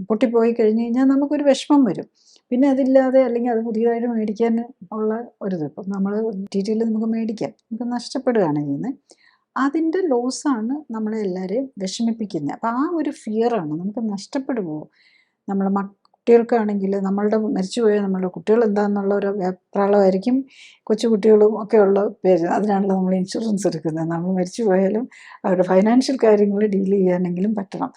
പൊട്ടിപ്പോയി കഴിഞ്ഞ് കഴിഞ്ഞാൽ നമുക്കൊരു വിഷമം വരും. പിന്നെ അതില്ലാതെ, അല്ലെങ്കിൽ അത് പുതിയതായിട്ട് മേടിക്കാൻ ഉള്ള ഇപ്പം നമ്മൾ മെറ്റീരിയൽ നമുക്ക് മേടിക്കാം, നമുക്ക് നഷ്ടപ്പെടുകയാണ് ചെയ്യുന്നത്. അതിൻ്റെ ലോസാണ് നമ്മളെ എല്ലാവരെയും വിഷമിപ്പിക്കുന്നത്. അപ്പോൾ ആ ഒരു ഫിയറാണ്, നമുക്ക് നഷ്ടപ്പെടുമോ, നമ്മളെ കുട്ടികൾക്കാണെങ്കിൽ മരിച്ചുപോയ നമ്മളുടെ കുട്ടികൾ എന്താണെന്നുള്ള ഒരു വെപ്രാളമായിരിക്കും. കൊച്ചു കുട്ടികളും ഒക്കെ ഉള്ള പേര്, അതിനാണല്ലോ നമ്മൾ ഇൻഷുറൻസ് എടുക്കുന്നത്. നമ്മൾ മരിച്ചു പോയാലും അവരുടെ ഫൈനാൻഷ്യൽ കാര്യങ്ങൾ ഡീൽ ചെയ്യാനെങ്കിലും പറ്റണം,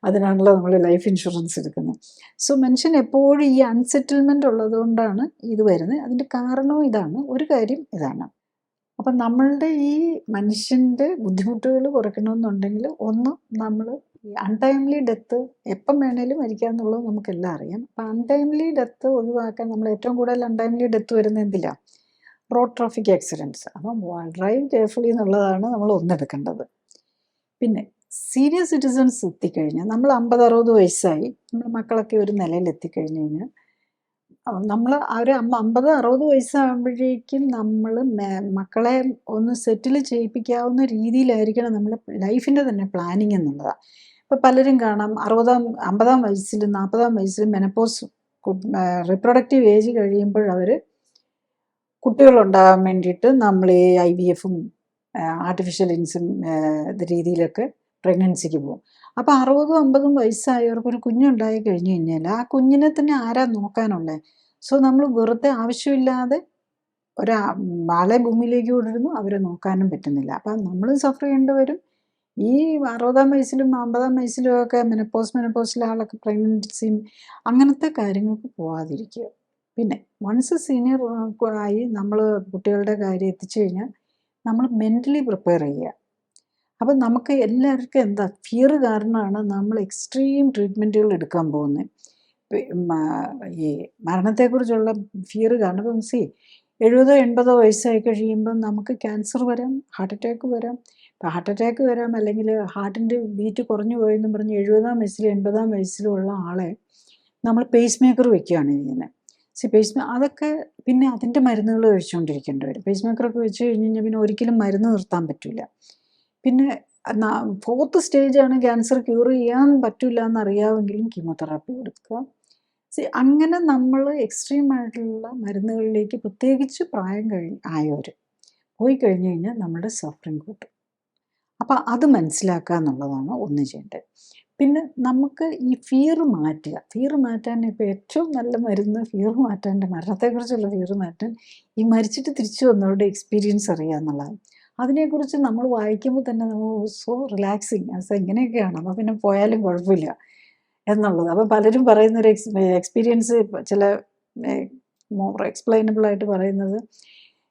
അതിനാണല്ലോ നമ്മൾ ലൈഫ് ഇൻഷുറൻസ് എടുക്കുന്നത്. സോ മനുഷ്യൻ എപ്പോഴും ഈ അൺസെറ്റിൽമെൻ്റ് ഉള്ളതുകൊണ്ടാണ് ഇത് വരുന്നത്. അതിൻ്റെ കാരണവും ഇതാണ്, ഒരു കാര്യം ഇതാണ്. അപ്പം നമ്മളുടെ ഈ മനുഷ്യൻ്റെ ബുദ്ധിമുട്ടുകൾ കുറയ്ക്കണമെന്നുണ്ടെങ്കിൽ ഒന്ന്, നമ്മൾ ഈ അൺടൈംലി ഡെത്ത് എപ്പം വേണേലും മരിക്കാമെന്നുള്ളത് നമുക്കെല്ലാം അറിയാം. അപ്പം അൺടൈംലി ഡെത്ത് ഒഴിവാക്കാൻ നമ്മൾ ഏറ്റവും കൂടുതൽ അൺടൈംലി ഡെത്ത് വരുന്നത് എന്തിലാണ്? Road traffic accidents. അപ്പം ഡ്രൈവ് കെയർഫുള്ളി എന്നുള്ളതാണ് നമ്മൾ ഒന്നെടുക്കേണ്ടത്. പിന്നെ സീനിയർ സിറ്റിസൺസ് എത്തിക്കഴിഞ്ഞാൽ, നമ്മൾ 50-60 വയസ്സായി, നമ്മുടെ മക്കളൊക്കെ ഒരു നിലയിൽ എത്തിക്കഴിഞ്ഞ് കഴിഞ്ഞാൽ നമ്മൾ ഒരു 50-60 വയസ്സാകുമ്പോഴേക്കും നമ്മൾ മക്കളെ ഒന്ന് സെറ്റിൽ ചെയ്യിപ്പിക്കാവുന്ന രീതിയിലായിരിക്കണം നമ്മൾ ലൈഫിൻ്റെ തന്നെ പ്ലാനിങ് എന്നുള്ളതാണ്. ഇപ്പോൾ പലരും കാണാം 50-ആം വയസ്സിലും 40-ആം വയസ്സിലും മെനപ്പോസ് റിപ്രൊഡക്റ്റീവ് ഏജ് കഴിയുമ്പോൾ അവർ കുട്ടികളുണ്ടാകാൻ വേണ്ടിയിട്ട് നമ്മൾ ഈ IVF-ഉം ആർട്ടിഫിഷ്യൽ രീതിയിലൊക്കെ പ്രഗ്നൻസിക്ക് പോകും. അപ്പോൾ 60-50 വയസ്സായവർക്ക് ഒരു കുഞ്ഞുണ്ടായി കഴിഞ്ഞു കഴിഞ്ഞാൽ ആ കുഞ്ഞിനെ തന്നെ ആരാ നോക്കാനുള്ളത്? സോ നമ്മൾ വെറുതെ ആവശ്യമില്ലാതെ ആളെ ഭൂമിയിലേക്ക് കൊണ്ടിരുന്നു, അവരെ നോക്കാനും പറ്റുന്നില്ല. അപ്പം നമ്മളും സഫർ ചെയ്യേണ്ടി വരും. ഈ 60-ആം വയസ്സിലും 50-ആം വയസ്സിലും ഒക്കെ മെനപ്പോസിലെ ആളൊക്കെ പ്രഗ്നൻസിയും അങ്ങനത്തെ കാര്യങ്ങൾക്ക് പോകാതിരിക്കുക. പിന്നെ വൺസ് സീനിയർ ആയി നമ്മൾ കുട്ടികളുടെ കാര്യം എത്തിച്ചു കഴിഞ്ഞാൽ നമ്മൾ മെൻ്റലി പ്രിപ്പയർ ചെയ്യുക. അപ്പം നമുക്ക് എല്ലാവർക്കും എന്താ ഫിയർ കാരണമാണ് നമ്മൾ എക്സ്ട്രീം ട്രീറ്റ്മെൻറ്റുകൾ എടുക്കാൻ പോകുന്നത്. ഈ മരണത്തെക്കുറിച്ചുള്ള ഫിയർ കാരണം ഇപ്പം 70-80 വയസ്സായി കഴിയുമ്പം നമുക്ക് ക്യാൻസർ വരാം, ഹാർട്ട് അറ്റാക്ക് വരാം. ഇപ്പം ഹാർട്ട് അറ്റാക്ക് വരാം, അല്ലെങ്കിൽ ഹാർട്ടിൻ്റെ ബീറ്റ് കുറഞ്ഞു പോയെന്നും പറഞ്ഞ് 70-ആം വയസ്സിലും 80-ആം വയസ്സിലും ഉള്ള ആളെ നമ്മൾ പേസ് മേക്കർ വെക്കുകയാണ് ചെയ്യുന്നത്. അതൊക്കെ പിന്നെ അതിൻ്റെ മരുന്നുകൾ കഴിച്ചുകൊണ്ടിരിക്കേണ്ടി വരും. പേസ് മേക്കറൊക്കെ വെച്ച് കഴിഞ്ഞ് കഴിഞ്ഞാൽ പിന്നെ ഒരിക്കലും മരുന്ന് നിർത്താൻ പറ്റില്ല. പിന്നെ 4th സ്റ്റേജാണ്, ക്യാൻസർ ക്യൂർ ചെയ്യാൻ പറ്റില്ല എന്നറിയാമെങ്കിലും കീമോതെറാപ്പി കൊടുക്കുക. അങ്ങനെ നമ്മൾ എക്സ്ട്രീം ആയിട്ടുള്ള മരുന്നുകളിലേക്ക് പ്രത്യേകിച്ച് പ്രായം ആയവർ പോയി കഴിഞ്ഞ് കഴിഞ്ഞാൽ നമ്മുടെ സഫറിങ് കൂട്ടും. അപ്പം അത് മനസ്സിലാക്കുക എന്നുള്ളതാണ് ഒന്ന് ചെയ്യേണ്ടത്. പിന്നെ നമുക്ക് ഈ ഫിയർ മാറ്റുക. ഫിയർ മാറ്റാൻ ഇപ്പോൾ ഏറ്റവും നല്ല മരുന്ന് ഫിയർ മാറ്റാൻ, മരണത്തെക്കുറിച്ചുള്ള ഫിയർ മാറ്റാൻ ഈ മരിച്ചിട്ട് തിരിച്ചു വന്നവരുടെ എക്സ്പീരിയൻസ് അറിയുക എന്നുള്ളതാണ്. അതിനെക്കുറിച്ച് നമ്മൾ വായിക്കുമ്പോൾ തന്നെ നമ്മൾ സോ റിലാക്സിങ്, ഇങ്ങനെയൊക്കെയാണ്, അപ്പോൾ പിന്നെ പോയാലും കുഴപ്പമില്ല എന്നുള്ളത്. അപ്പോൾ പലരും പറയുന്നൊരു എക്സ്പീരിയൻസ്, ചില മോർ എക്സ്പ്ലെയിനബിൾ ആയിട്ട് പറയുന്നത്,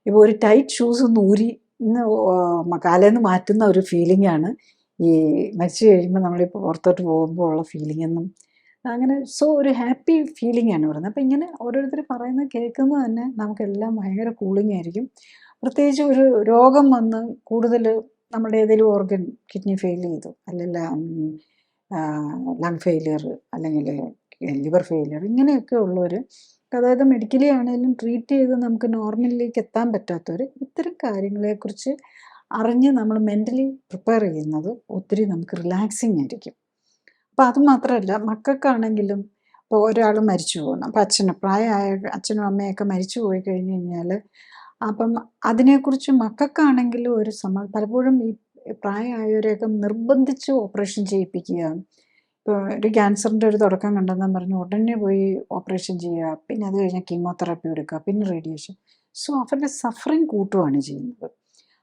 ഇപ്പോൾ ഒരു ടൈറ്റ് ഷൂസ് ഒന്ന് ഊരി കാലേന്ന് മാറ്റുന്ന ഒരു ഫീലിംഗാണ് ഈ മരിച്ചു കഴിയുമ്പോൾ നമ്മളിപ്പോൾ പുറത്തോട്ട് പോകുമ്പോൾ ഉള്ള ഫീലിംഗ് എന്നും അങ്ങനെ. സോ ഒരു ഹാപ്പി ഫീലിംഗ് ആണ് പറയുന്നത്. അപ്പോൾ ഇങ്ങനെ ഓരോരുത്തർ പറയുന്നത് കേൾക്കുന്നത് തന്നെ നമുക്കെല്ലാം ഭയങ്കര കൂളിംഗ് ആയിരിക്കും. പ്രത്യേകിച്ച് ഒരു രോഗം വന്ന് കൂടുതൽ നമ്മുടെ ഏതെങ്കിലും ഓർഗൻ, കിഡ്നി ഫെയിൽ ചെയ്തു, അല്ലെങ്കിൽ ലങ് ഫെയിലിയർ, അല്ലെങ്കിൽ ലിവർ ഫെയിലിയർ, ഇങ്ങനെയൊക്കെ ഉള്ളവർ, അതായത് മെഡിക്കലി ആണെങ്കിലും ട്രീറ്റ് ചെയ്ത് നമുക്ക് നോർമലിലേക്ക് എത്താൻ പറ്റാത്തവർ, ഇത്തരം കാര്യങ്ങളെക്കുറിച്ച് അറിഞ്ഞ് നമ്മൾ മെൻ്റലി പ്രിപ്പയർ ചെയ്യുന്നത് ഒത്തിരി നമുക്ക് റിലാക്സിങ് ആയിരിക്കും. അപ്പോൾ അതുമാത്രമല്ല, മക്കൾക്കാണെങ്കിലും ഇപ്പോൾ ഒരാൾ മരിച്ചു പോകുന്നു, അപ്പോൾ പ്രായമായ അച്ഛനും അമ്മയൊക്കെ മരിച്ചു പോയി കഴിഞ്ഞ് കഴിഞ്ഞാൽ അപ്പം അതിനെക്കുറിച്ച് മക്കൾക്കാണെങ്കിലും ഒരു പലപ്പോഴും ഈ പ്രായമായവരെയൊക്കെ നിർബന്ധിച്ച് ഓപ്പറേഷൻ ചെയ്യിപ്പിക്കുക. ഇപ്പോൾ ഒരു ക്യാൻസറിൻ്റെ ഒരു തുടക്കം കണ്ടെന്ന് പറഞ്ഞ് ഉടനെ പോയി ഓപ്പറേഷൻ ചെയ്യുക, പിന്നെ അത് കഴിഞ്ഞാൽ കീമോതെറാപ്പി എടുക്കുക, പിന്നെ റേഡിയേഷൻ. സോ അവരുടെ സഫറിങ് കൂട്ടുകയാണ് ചെയ്യുന്നത്.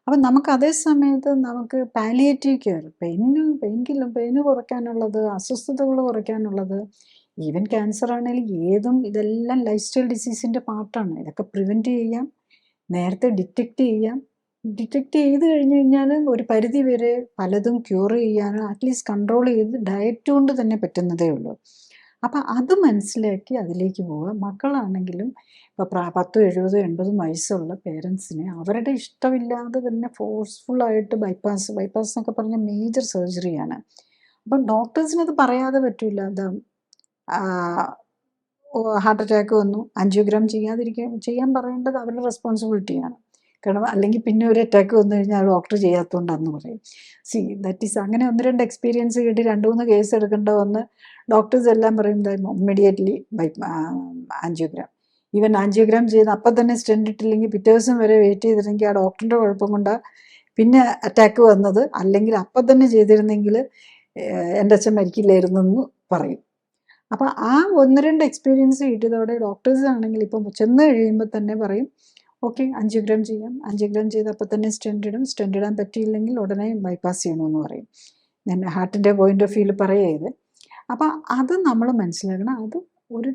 അപ്പം നമുക്ക് അതേ സമയത്ത് നമുക്ക് പാലിയേറ്റീവ് കെയർ, പെയിന് കുറയ്ക്കാനുള്ളത്, അസ്വസ്ഥതകൾ കുറയ്ക്കാനുള്ളത്, ഈവൻ ക്യാൻസർ ആണെങ്കിലും ഇതെല്ലാം ലൈഫ് സ്റ്റൈൽ ഡിസീസിൻ്റെ പാർട്ടാണ്. ഇതൊക്കെ പ്രിവെൻറ്റ് ചെയ്യാം, നേരത്തെ ഡിറ്റക്റ്റ് ചെയ്യാം. ഡിറ്റക്റ്റ് ചെയ്ത് കഴിഞ്ഞ് കഴിഞ്ഞാൽ ഒരു പരിധി വരെ പലതും ക്യൂർ ചെയ്യാനോ അറ്റ്ലീസ്റ്റ് കൺട്രോൾ ചെയ്ത് ഡയറ്റ് കൊണ്ട് തന്നെ പറ്റുന്നതേ ഉള്ളൂ. അപ്പം അത് മനസ്സിലാക്കി അതിലേക്ക് പോവുക. മക്കളാണെങ്കിലും ഇപ്പോൾ 10-70-80 വയസ്സുള്ള പേരൻസിനെ അവരുടെ ഇഷ്ടമില്ലാതെ തന്നെ ഫോഴ്സ്ഫുള്ളായിട്ട് ബൈപ്പാസ് എന്നൊക്കെ പറഞ്ഞ മേജർ സർജറിയാണ്. അപ്പം ഡോക്ടേഴ്സിനത് പറയാതെ പറ്റില്ല. ഹാർട്ട് അറ്റാക്ക് വന്നു, ആൻജിയോഗ്രാം ചെയ്യാൻ പറയേണ്ടത് അവരുടെ റെസ്പോൺസിബിലിറ്റിയാണ്. കാരണം അല്ലെങ്കിൽ പിന്നെ ഒരു അറ്റാക്ക് വന്നു കഴിഞ്ഞാൽ ഡോക്ടർ ചെയ്യാത്തതുകൊണ്ടാണെന്ന് പറയും. ദാറ്റ് ഈസ് അങ്ങനെ 1-2 എക്സ്പീരിയൻസ് കിട്ടി 2-3 കേസ് എടുക്കേണ്ട വന്ന് ഡോക്ടേഴ്സ് എല്ലാം പറയുന്നത് ഇമ്മീഡിയറ്റ്ലി ആൻജിയോഗ്രാം. ഈവൻ ആൻജിയോഗ്രാം ചെയ്ത് അപ്പം തന്നെ സ്റ്റെൻറ്റ് ഇട്ടില്ലെങ്കിൽ പിറ്റേ ദിവസം വരെ വെയിറ്റ് ചെയ്തിരുന്നെങ്കിൽ ആ ഡോക്ടറിൻ്റെ കുഴപ്പം കൊണ്ടാണ് പിന്നെ അറ്റാക്ക് വന്നത്. അല്ലെങ്കിൽ അപ്പം തന്നെ ചെയ്തിരുന്നെങ്കിൽ എൻ്റെ അച്ഛൻ മരിക്കില്ലായിരുന്നെന്ന് പറയും. അപ്പോൾ ആ 1-2 എക്സ്പീരിയൻസ് കിട്ടിയതോടെ ഡോക്ടേഴ്സ് ആണെങ്കിൽ ഇപ്പം ചെന്ന് കഴിയുമ്പോൾ തന്നെ പറയും, ഓക്കെ ആൻജിയോഗ്രാം ചെയ്യാം, ആൻജിയോഗ്രാം ചെയ്ത് അപ്പം തന്നെ സ്റ്റെൻറ്റ് ഇടാൻ പറ്റിയില്ലെങ്കിൽ ഉടനെ ബൈപ്പാസ് ചെയ്യണമെന്ന് പറയും. ഞാൻ ഹാർട്ടിൻ്റെ പോയിൻ്റ് ഓഫ് വ്യൂവിൽ പറയുന്നത്. അപ്പം അത് നമ്മൾ മനസ്സിലാക്കണം. അത് ഒരു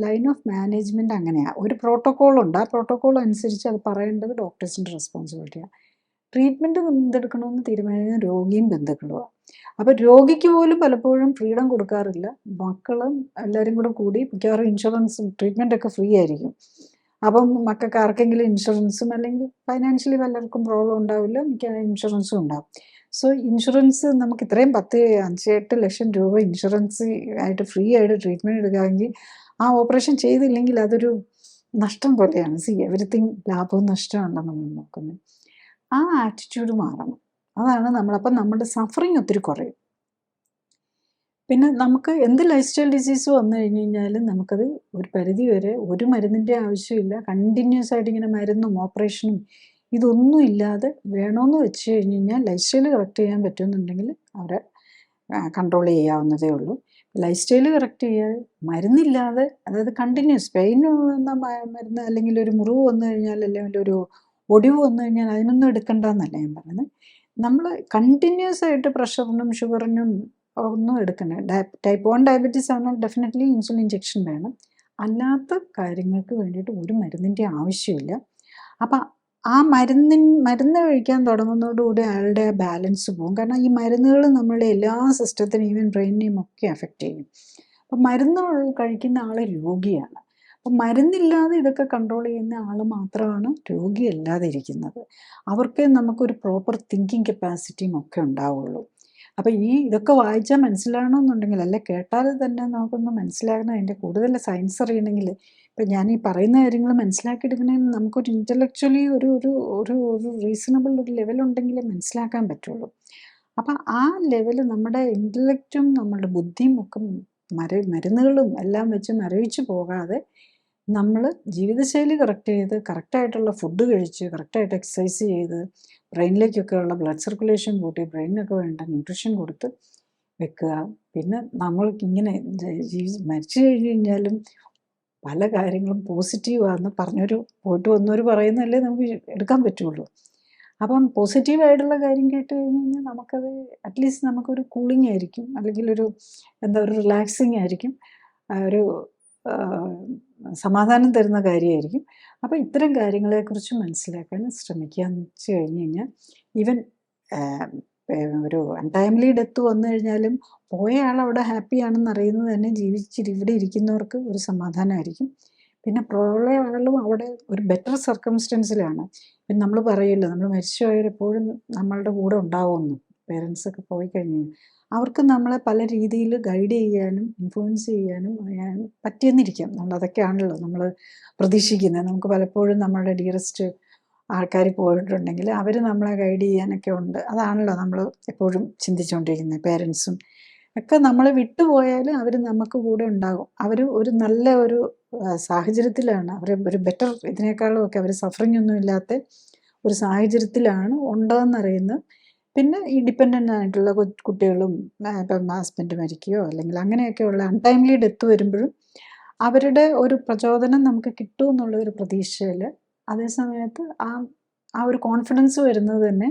ലൈൻ ഓഫ് മാനേജ്മെൻറ്റ് അങ്ങനെയാണ്. ഒരു പ്രോട്ടോക്കോളുണ്ട്. ആ പ്രോട്ടോക്കോൾ അനുസരിച്ച് അത് പറയേണ്ടത് ഡോക്ടേഴ്സിൻ്റെ റെസ്പോൺസിബിലിറ്റിയാണ്. ട്രീറ്റ്മെൻറ്റ് എന്തെടുക്കണമെന്ന് തീരുമാനിക്കുന്നത് രോഗിയും ബന്ധുക്കളുമാണ്. അപ്പം രോഗിക്ക് പോലും പലപ്പോഴും ഫ്രീഡം കൊടുക്കാറില്ല. മക്കളും എല്ലാവരും കൂടി മിക്കവാറും ഇൻഷുറൻസും ട്രീറ്റ്മെൻറ്റൊക്കെ ഫ്രീ ആയിരിക്കും. അപ്പം മക്കൾക്ക് ആർക്കെങ്കിലും ഇൻഷുറൻസും അല്ലെങ്കിൽ ഫൈനാൻഷ്യലി പലർക്കും പ്രോബ്ലം ഉണ്ടാവില്ല, മിക്ക ഇൻഷുറൻസും ഉണ്ടാവും. സോ ഇൻഷുറൻസ് നമുക്ക് ഇത്രയും 5-8 ലക്ഷം രൂപ ഇൻഷുറൻസ് ആയിട്ട് ഫ്രീ ആയിട്ട് ട്രീറ്റ്മെൻറ്റ് എടുക്കാമെങ്കിൽ ആ ഓപ്പറേഷൻ ചെയ്തില്ലെങ്കിൽ അതൊരു നഷ്ടം പോലെയാണ്. എവരിത്തിങ് ലാഭവും നഷ്ടമാണെന്ന് നമ്മൾ നോക്കുന്നത്. ആ ആറ്റിറ്റ്യൂഡ് മാറണം. അതാണ് അപ്പം നമ്മുടെ സഫറിങ് ഒത്തിരി കുറയും. പിന്നെ നമുക്ക് എന്ത് ലൈഫ് സ്റ്റൈൽ ഡിസീസ് വന്നു കഴിഞ്ഞ് കഴിഞ്ഞാലും നമുക്കത് ഒരു പരിധി വരെ ഒരു മരുന്നിൻ്റെ ആവശ്യമില്ല. കണ്ടിന്യൂസ് ആയിട്ട് ഇങ്ങനെ മരുന്നും ഓപ്പറേഷനും ഇതൊന്നും ഇല്ലാതെ വേണമെന്ന് വെച്ച് കഴിഞ്ഞ് കഴിഞ്ഞാൽ ലൈഫ് സ്റ്റൈൽ കറക്റ്റ് ചെയ്യാൻ പറ്റുമെന്നുണ്ടെങ്കിൽ അവരെ കൺട്രോൾ ചെയ്യാവുന്നതേ ഉള്ളൂ. ലൈഫ് സ്റ്റൈൽ കറക്റ്റ് ചെയ്യാൻ മരുന്നില്ലാതെ, അതായത് കണ്ടിന്യൂസ് പെയിൻ എന്ന മരുന്ന്, അല്ലെങ്കിൽ ഒരു മുറിവ് വന്നു കഴിഞ്ഞാൽ, അല്ലെങ്കിൽ ഒരു ഒടിവ് വന്നു കഴിഞ്ഞാൽ അതിനൊന്നും എടുക്കണ്ടെന്നല്ല ഞാൻ പറയുന്നത്. നമ്മൾ കണ്ടിന്യൂസ് ആയിട്ട് പ്രഷറിനും ഷുഗറിനും ഒന്നും എടുക്കണ്ട. ടൈപ്പ് 1 ഡയബറ്റീസ് ആണെങ്കിൽ ഡെഫിനറ്റ്ലി ഇൻസുലിൻ ഇഞ്ചക്ഷൻ വേണം. അല്ലാത്ത കാര്യങ്ങൾക്ക് വേണ്ടിയിട്ട് ഒരു മരുന്നിൻ്റെ ആവശ്യമില്ല. അപ്പം ആ മരുന്ന് കഴിക്കാൻ തുടങ്ങുന്നതോടുകൂടി അയാളുടെ ആ ബാലൻസ് പോകും. കാരണം ഈ മരുന്നുകൾ നമ്മളുടെ എല്ലാ സിസ്റ്റത്തിനും, ഈവൻ ബ്രെയിനിനെയും ഒക്കെ അഫക്റ്റ് ചെയ്യും. അപ്പം മരുന്ന് കഴിക്കുന്ന ആൾ രോഗിയാണ്. അപ്പം മരുന്നില്ലാതെ ഇതൊക്കെ കൺട്രോൾ ചെയ്യുന്ന ആൾ മാത്രമാണ് രോഗിയല്ലാതെ ഇരിക്കുന്നത്. അവർക്ക് നമുക്കൊരു പ്രോപ്പർ തിങ്കിങ് കപ്പാസിറ്റിയും ഒക്കെ ഉണ്ടാവുള്ളൂ. അപ്പം ഇതൊക്കെ വായിച്ചാൽ മനസ്സിലാകണമെന്നുണ്ടെങ്കിൽ, അല്ലെ കേട്ടാൽ തന്നെ നമുക്കൊന്ന് മനസ്സിലാകണം, അതിൻ്റെ കൂടുതൽ സയൻസ് അറിയണമെങ്കിൽ, ഇപ്പം ഞാൻ ഈ പറയുന്ന കാര്യങ്ങൾ മനസ്സിലാക്കിയെടുക്കണമെങ്കിൽ നമുക്കൊരു ഇൻ്റലക്ച്വലി ഒരു ഒരു ഒരു ഒരു റീസണബിൾ ഒരു ലെവലുണ്ടെങ്കിലേ മനസ്സിലാക്കാൻ പറ്റുള്ളൂ. അപ്പം ആ ലെവൽ നമ്മുടെ ഇൻ്റലക്റ്റും നമ്മുടെ ബുദ്ധിയും ഒക്കെ മരുന്നുകളും എല്ലാം വെച്ച് മരവിച്ച് പോകാതെ നമ്മൾ ജീവിതശൈലി കറക്റ്റ് ചെയ്ത്, കറക്റ്റായിട്ടുള്ള ഫുഡ് കഴിച്ച്, കറക്റ്റായിട്ട് എക്സസൈസ് ചെയ്ത്, ബ്രെയിനിലേക്കൊക്കെ ഉള്ള ബ്ലഡ് സർക്കുലേഷൻ കൂട്ടി, ബ്രെയിനിനൊക്കെ വേണ്ട ന്യൂട്രീഷൻ കൊടുത്ത് വെക്കുക. പിന്നെ നമ്മൾക്കിങ്ങനെ മരിച്ചു കഴിഞ്ഞ് കഴിഞ്ഞാലും പല കാര്യങ്ങളും പോസിറ്റീവാണെന്ന് പോയിട്ട് വന്നവർ പറയുന്നതല്ലേ നമുക്ക് എടുക്കാൻ പറ്റുള്ളൂ. അപ്പം പോസിറ്റീവായിട്ടുള്ള കാര്യം കേട്ട് കഴിഞ്ഞ് കഴിഞ്ഞാൽ നമുക്കത് അറ്റ്ലീസ്റ്റ് നമുക്കൊരു കൂളിംഗ് ആയിരിക്കും, അല്ലെങ്കിൽ ഒരു ഒരു റിലാക്സിങ് ആയിരിക്കും, ഒരു സമാധാനം തരുന്ന കാര്യമായിരിക്കും. അപ്പോൾ ഇത്തരം കാര്യങ്ങളെക്കുറിച്ച് മനസ്സിലാക്കാൻ ശ്രമിക്കുക എന്ന് വെച്ച് കഴിഞ്ഞ് കഴിഞ്ഞാൽ, ഈവൻ ഒരു അൺടൈംലി ഡെത്ത് വന്നു കഴിഞ്ഞാലും പോയ ആൾ അവിടെ ഹാപ്പിയാണെന്ന് അറിയുന്നത് തന്നെ ഇവിടെ ഇരിക്കുന്നവർക്ക് ഒരു സമാധാനമായിരിക്കും. പിന്നെ പോയ ആളും അവിടെ ഒരു ബെറ്റർ സർക്കംസ്റ്റൻസിലാണ്. പിന്നെ നമ്മൾ പറയുമല്ലോ, നമ്മൾ മരിച്ചു പോയവരെപ്പോഴും നമ്മളുടെ കൂടെ ഉണ്ടാവുമെന്ന്. പേരൻസൊക്കെ പോയി കഴിഞ്ഞ് അവർക്ക് നമ്മളെ പല രീതിയിൽ ഗൈഡ് ചെയ്യാനും ഇൻഫ്ലുവൻസ് ചെയ്യാനും പറ്റിയെന്നിരിക്കാം. അതൊക്കെയാണല്ലോ നമ്മൾ പ്രതീക്ഷിക്കുന്നത്. നമുക്ക് പലപ്പോഴും നമ്മളുടെ ഡിയറസ്റ്റ് ആൾക്കാർ പോയിട്ടുണ്ടെങ്കിൽ അവർ നമ്മളെ ഗൈഡ് ചെയ്യാനൊക്കെ ഉണ്ട്. അതാണല്ലോ നമ്മൾ എപ്പോഴും ചിന്തിച്ചുകൊണ്ടിരിക്കുന്നത്. പേരൻസും ഒക്കെ നമ്മളെ വിട്ടുപോയാലും അവർ നമുക്ക് കൂടെ ഉണ്ടാകും. അവർ ഒരു നല്ല ഒരു സാഹചര്യത്തിലാണ്, അവർ ഒരു ബെറ്റർ ഇതിനേക്കാളും ഒക്കെ അവർ സഫറിങ് ഒന്നും ഇല്ലാത്ത ഒരു സാഹചര്യത്തിലാണ് ഉണ്ടോയെന്നറിയുന്നത്. പിന്നെ ഈ ഡിപ്പെൻഡൻ്റ് ആയിട്ടുള്ള കുട്ടികളും ഇപ്പം ഹസ്ബൻഡ് മരിക്കുകയോ അല്ലെങ്കിൽ അങ്ങനെയൊക്കെയുള്ള അൺടൈംലി ഡെത്ത് വരുമ്പോഴും അവരുടെ ഒരു പ്രചോദനം നമുക്ക് കിട്ടുമെന്നുള്ള ഒരു പ്രതീക്ഷയിൽ, അതേ സമയത്ത് ആ ഒരു കോൺഫിഡൻസ് വരുന്നത് തന്നെ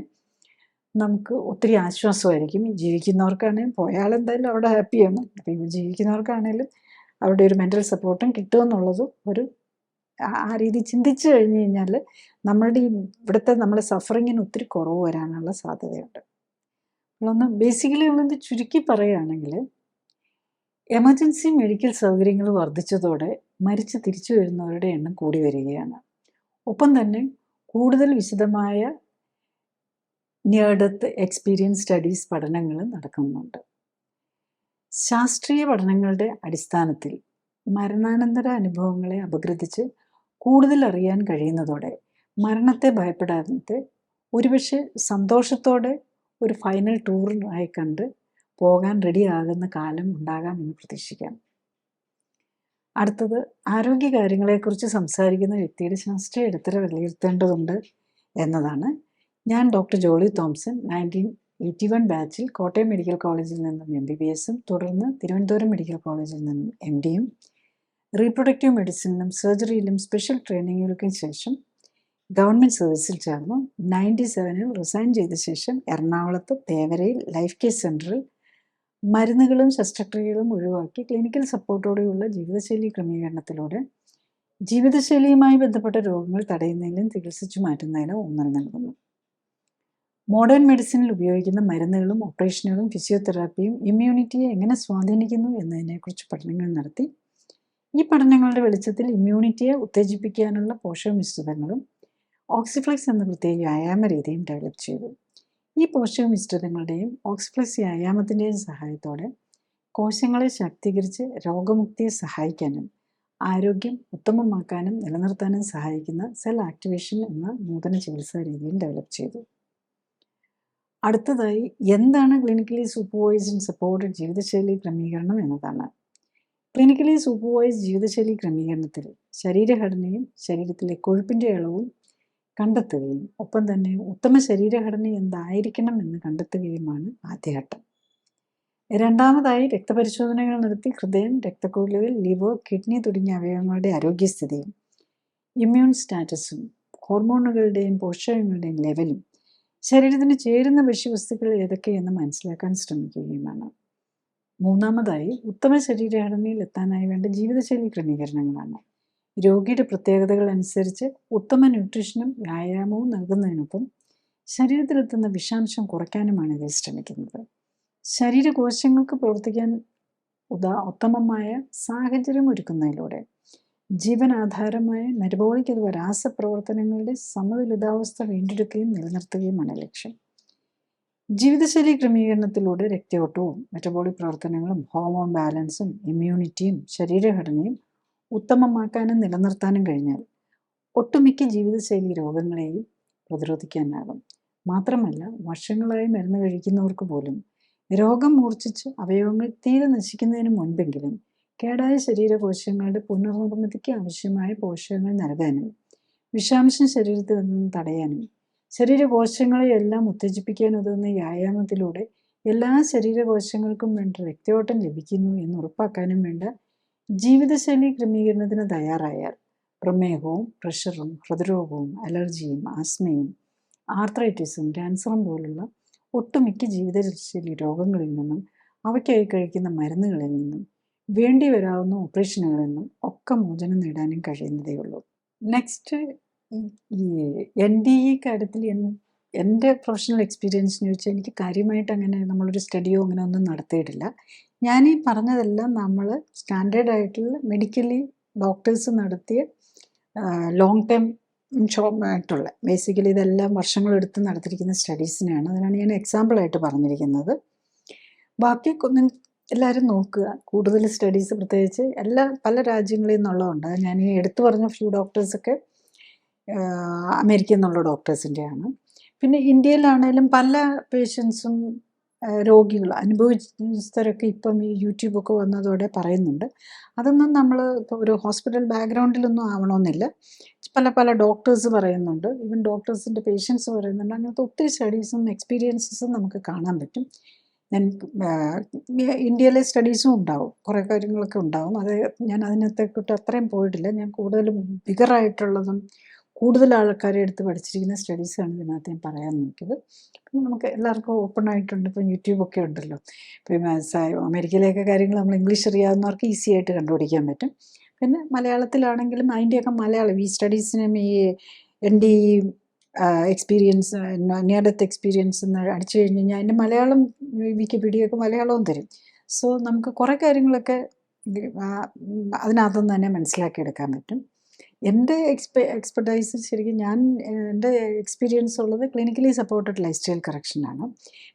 നമുക്ക് ഒത്തിരി ആശ്വാസമായിരിക്കും. ജീവിക്കുന്നവർക്കാണെങ്കിലും, പോയ ആളെന്തായാലും അവിടെ ഹാപ്പിയാണ്. അപ്പം ജീവിക്കുന്നവർക്കാണെങ്കിലും അവരുടെ ഒരു മെൻ്റൽ സപ്പോർട്ടും കിട്ടുമെന്നുള്ളതും ആ രീതി ചിന്തിച്ചു കഴിഞ്ഞ് കഴിഞ്ഞാൽ നമ്മളുടെ ഇവിടുത്തെ നമ്മുടെ സഫറിങ്ങിന് ഒത്തിരി കുറവ് വരാനുള്ള സാധ്യതയുണ്ട്. ബേസിക്കലി നമ്മളത് ചുരുക്കി പറയുകയാണെങ്കിൽ, എമർജൻസി മെഡിക്കൽ സൗകര്യങ്ങൾ വർദ്ധിച്ചതോടെ മരിച്ച് തിരിച്ചു വരുന്നവരുടെ എണ്ണം കൂടി വരികയാണ്. ഒപ്പം തന്നെ കൂടുതൽ വിശദമായ നിയർ ഡെത്ത് എക്സ്പീരിയൻസ് സ്റ്റഡീസ് പഠനങ്ങൾ നടക്കുന്നുണ്ട്. ശാസ്ത്രീയ പഠനങ്ങളുടെ അടിസ്ഥാനത്തിൽ മരണാനന്തര അനുഭവങ്ങളെ അപഗ്രഥിച്ച് കൂടുതൽ അറിയാൻ കഴിയുന്നതോടെ മരണത്തെ ഭയപ്പെടാതെ ഒരുപക്ഷെ സന്തോഷത്തോടെ ഒരു ഫൈനൽ ടൂറിനായി കണ്ട് പോകാൻ റെഡിയാകുന്ന കാലം ഉണ്ടാകാമെന്ന് പ്രതീക്ഷിക്കാം. അടുത്തത്, ആരോഗ്യകാര്യങ്ങളെക്കുറിച്ച് സംസാരിക്കുന്ന വ്യക്തിയുടെ ശാസ്ത്രീയ ഇടത്തരം വിലയിരുത്തേണ്ടതുണ്ട് എന്നതാണ്. ഞാൻ ഡോക്ടർ ജോളി തോംസൺ, 1981 ബാച്ചിൽ കോട്ടയം മെഡിക്കൽ കോളേജിൽ നിന്നും MBBSും തുടർന്ന് തിരുവനന്തപുരം മെഡിക്കൽ കോളേജിൽ നിന്നും MDയും റീപ്രൊഡക്റ്റീവ് മെഡിസിനിലും സർജറിയിലും സ്പെഷ്യൽ ട്രെയിനിങ്ങുകൾക്കും ശേഷം ഗവൺമെൻറ് സർവീസിൽ ചേർന്നു. 97-ൽ റിസൈൻ ചെയ്ത ശേഷം എറണാകുളത്ത് തേവരയിൽ ലൈഫ് കെയർ സെൻ്ററിൽ മരുന്നുകളും ശസ്ത്രക്രിയകളും ഒഴിവാക്കി ക്ലിനിക്കൽ സപ്പോർട്ടോടെയുള്ള ജീവിതശൈലി ക്രമീകരണത്തിലൂടെ ജീവിതശൈലിയുമായി ബന്ധപ്പെട്ട രോഗങ്ങൾ തടയുന്നതിലും ചികിത്സിച്ചു മാറ്റുന്നതിനും ഊന്നൽ നൽകുന്നു. മോഡേൺ മെഡിസിനിൽ ഉപയോഗിക്കുന്ന മരുന്നുകളും ഓപ്പറേഷനുകളും ഫിസിയോതെറാപ്പിയും ഇമ്മ്യൂണിറ്റിയെ എങ്ങനെ സ്വാധീനിക്കുന്നു എന്നതിനെക്കുറിച്ച് പഠനങ്ങൾ നടത്തി. ഈ പഠനങ്ങളുടെ വെളിച്ചത്തിൽ ഇമ്മ്യൂണിറ്റിയെ ഉത്തേജിപ്പിക്കാനുള്ള പോഷകമിശ്രിതങ്ങളും ഓക്സിഫ്ലെക്സ് എന്ന പ്രത്യേക വ്യായാമ രീതിയും ഡെവലപ്പ് ചെയ്തു. ഈ പോഷകമിശ്രിതങ്ങളുടെയും ഓക്സിഫ്ലെക്സ് വ്യായാമത്തിൻ്റെയും സഹായത്തോടെ കോശങ്ങളെ ശാക്തീകരിച്ച് രോഗമുക്തിയെ സഹായിക്കാനും ആരോഗ്യം ഉത്തമമാക്കാനും നിലനിർത്താനും സഹായിക്കുന്ന സെൽ ആക്ടിവേഷൻ എന്ന നൂതന ചികിത്സാ രീതിയും ഡെവലപ്പ് ചെയ്തു. അടുത്തതായി എന്താണ് ക്ലിനിക്കലി സൂപ്പർവൈസ്ഡ് ആൻഡ് സപ്പോർട്ടഡ് ജീവിതശൈലി ക്രമീകരണം എന്നതാണ്. ക്ലിനിക്കലി സൂപ്പർവൈസ്ഡ് ജീവിതശൈലി ക്രമീകരണത്തിൽ ശരീരഘടനയും ശരീരത്തിലെ കൊഴുപ്പിൻ്റെ അളവും കണ്ടെത്തുകയും ഒപ്പം തന്നെ ഉത്തമ ശരീരഘടന എന്തായിരിക്കണം എന്ന് കണ്ടെത്തുകയുമാണ് ആദ്യഘട്ടം. രണ്ടാമതായി രക്തപരിശോധനകൾ നടത്തി ഹൃദയം, രക്തക്കുഴലുകൾ, ലിവർ, കിഡ്നി തുടങ്ങിയ അവയവങ്ങളുടെ ആരോഗ്യസ്ഥിതിയും ഇമ്മ്യൂൺ സ്റ്റാറ്റസും ഹോർമോണുകളുടെയും പോഷകങ്ങളുടെയും ലെവലും ശരീരത്തിന് ചേരുന്ന ഭക്ഷ്യവസ്തുക്കൾ ഏതൊക്കെയെന്ന് മനസ്സിലാക്കാൻ ശ്രമിക്കുകയുമാണ്. മൂന്നാമതായി ഉത്തമ ശരീരഘടനയിൽ എത്താനായി വേണ്ട ജീവിതശൈലി ക്രമീകരണങ്ങളാണ്. രോഗിയുടെ പ്രത്യേകതകൾ അനുസരിച്ച് ഉത്തമ ന്യൂട്രീഷനും വ്യായാമവും നൽകുന്നതിനൊപ്പം ശരീരത്തിലെത്തുന്ന വിഷാംശം കുറയ്ക്കാനുമാണ് ഇതിൽ ശ്രമിക്കുന്നത്. ശരീരകോശങ്ങൾക്ക് പ്രവർത്തിക്കാൻ ഉത്തമമായ സാഹചര്യം ഒരുക്കുന്നതിലൂടെ ജീവനാധാരമായ മെറ്റബോളിക് അഥവാ രാസപ്രവർത്തനങ്ങളുടെ സമതുലിതാവസ്ഥ വീണ്ടെടുക്കുകയും നിലനിർത്തുകയുമാണ് ലക്ഷ്യം. ജീവിതശൈലി ക്രമീകരണത്തിലൂടെ രക്തയോട്ടവും മെറ്റബോളിക് പ്രവർത്തനങ്ങളും ഹോർമോൺ ബാലൻസും ഇമ്മ്യൂണിറ്റിയും ശരീരഘടനയും ഉത്തമമാക്കാനും നിലനിർത്താനും കഴിഞ്ഞാൽ ഒട്ടുമിക്ക ജീവിതശൈലി രോഗങ്ങളെയും പ്രതിരോധിക്കാനാകും. മാത്രമല്ല വർഷങ്ങളായി മരുന്ന് കഴിക്കുന്നവർക്ക് പോലും രോഗം മൂർച്ഛിച്ച് അവയവങ്ങൾ തീരെ നശിക്കുന്നതിന് മുൻപെങ്കിലും കേടായ ശരീരകോശങ്ങളുടെ പുനർനിർമ്മിതിക്ക് ആവശ്യമായ പോഷകങ്ങൾ നൽകാനും വിഷാംശം ശരീരത്തിൽ നിന്ന് തടയാനും ശരീരകോശങ്ങളെയെല്ലാം ഉത്തേജിപ്പിക്കാൻ ഉതകുന്ന വ്യായാമത്തിലൂടെ എല്ലാ ശരീരകോശങ്ങൾക്കും വേണ്ട രക്തയോട്ടം ലഭിക്കുന്നു എന്ന് ഉറപ്പാക്കാനും വേണ്ട ജീവിതശൈലി ക്രമീകരണത്തിന് തയ്യാറായാൽ പ്രമേഹവും പ്രഷറും ഹൃദ്രോഗവും അലർജിയും ആസ്മയും ആർത്രൈറ്റിസും ക്യാൻസറും പോലുള്ള ഒട്ടുമിക്ക ജീവിതശൈലി രോഗങ്ങളിൽ നിന്നും അവയ്ക്കായി കഴിക്കുന്ന മരുന്നുകളിൽ നിന്നും വേണ്ടി വരാവുന്ന ഓപ്പറേഷനുകളിൽ നിന്നും ഒക്കെ മോചനം നേടാനും കഴിയുന്നതേ ഉള്ളൂ. നെക്സ്റ്റ്, ഈ NDE കാര്യത്തിൽ എൻ്റെ പ്രൊഫഷണൽ എക്സ്പീരിയൻസ് എന്ന് ചോദിച്ചാൽ എനിക്ക് കാര്യമായിട്ട് അങ്ങനെ നമ്മളൊരു സ്റ്റഡിയോ അങ്ങനെ ഒന്നും നടത്തിയിട്ടില്ല. ഞാൻ ഈ പറഞ്ഞതെല്ലാം നമ്മൾ സ്റ്റാൻഡേർഡ് ആയിട്ടുള്ള മെഡിക്കലി ഡോക്ടേഴ്സ് നടത്തിയ ലോങ് ടൈം ആയിട്ടുള്ള ബേസിക്കലി ഇതെല്ലാം വർഷങ്ങളെടുത്ത് നടത്തിയിരിക്കുന്ന സ്റ്റഡീസിനെയാണ്. അതിനാണ് ഞാൻ എക്സാമ്പിളായിട്ട് പറഞ്ഞിരിക്കുന്നത്. ബാക്കി എല്ലാവരും നോക്കുക. കൂടുതൽ സ്റ്റഡീസ് പ്രത്യേകിച്ച് പല രാജ്യങ്ങളിൽ നിന്നുള്ളതുണ്ട്. ഞാൻ ഈ എടുത്തു പറഞ്ഞ ഫ്യൂ ഡോക്ടേഴ്സൊക്കെ അമേരിക്കയിൽ നിന്നുള്ള ഡോക്ടേഴ്സിൻ്റെയാണ്. പിന്നെ ഇന്ത്യയിലാണേലും പല പേഷ്യൻസും രോഗികൾ അനുഭവിച്ചവരൊക്കെ ഇപ്പം ഈ യൂട്യൂബൊക്കെ വന്നതോടെ പറയുന്നുണ്ട്. അതൊന്നും നമ്മൾ ഇപ്പോൾ ഒരു ഹോസ്പിറ്റൽ ബാക്ക്ഗ്രൗണ്ടിലൊന്നും ആവണമെന്നില്ല. പല ഡോക്ടേഴ്സ് പറയുന്നുണ്ട്, ഈവൻ ഡോക്ടേഴ്സിൻ്റെ പേഷ്യൻസ് പറയുന്നുണ്ട്. അങ്ങനത്തെ ഒത്തിരി സ്റ്റഡീസും എക്സ്പീരിയൻസസും നമുക്ക് കാണാൻ പറ്റും. ഇന്ത്യയിലെ സ്റ്റഡീസും ഉണ്ടാവും, കുറേ കാര്യങ്ങളൊക്കെ ഉണ്ടാവും. അത് ഞാൻ അതിനകത്തേക്കിട്ട് അത്രയും പോയിട്ടില്ല. ഞാൻ കൂടുതലും ബിഗറായിട്ടുള്ളതും കൂടുതൽ ആൾക്കാരെ എടുത്ത് പഠിച്ചിരിക്കുന്ന സ്റ്റഡീസാണ് ഇതിനകത്ത് ഞാൻ പറയാൻ നോക്കിയത്. നമുക്ക് എല്ലാവർക്കും ഓപ്പൺ ആയിട്ടുണ്ട്. ഇപ്പം യൂട്യൂബൊക്കെ ഉണ്ടല്ലോ. ഇപ്പം അമേരിക്കയിലെയൊക്കെ കാര്യങ്ങൾ നമ്മൾ ഇംഗ്ലീഷ് അറിയാവുന്നവർക്ക് ഈസി ആയിട്ട് കണ്ടുപിടിക്കാൻ പറ്റും. പിന്നെ മലയാളത്തിലാണെങ്കിലും അതിൻ്റെയൊക്കെ മലയാളം ഈ സ്റ്റഡീസിനും ഈ NDE experience near death experience എന്ന് അടിച്ചു കഴിഞ്ഞ് കഴിഞ്ഞാൽ അതിൻ്റെ മലയാളം വിക്കിപീഡിയൊക്കെ മലയാളവും തരും. സോ നമുക്ക് കുറേ കാര്യങ്ങളൊക്കെ അതിനകത്തുനിന്ന് തന്നെ മനസ്സിലാക്കിയെടുക്കാൻ പറ്റും. എൻ്റെ എക്സ്പെർട്ടൈസ് ശരിക്കും എൻ്റെ എക്സ്പീരിയൻസ് ഉള്ളത് ക്ലിനിക്കലി സപ്പോർട്ടഡ് ലൈഫ് സ്റ്റൈൽ കറക്ഷനാണ്.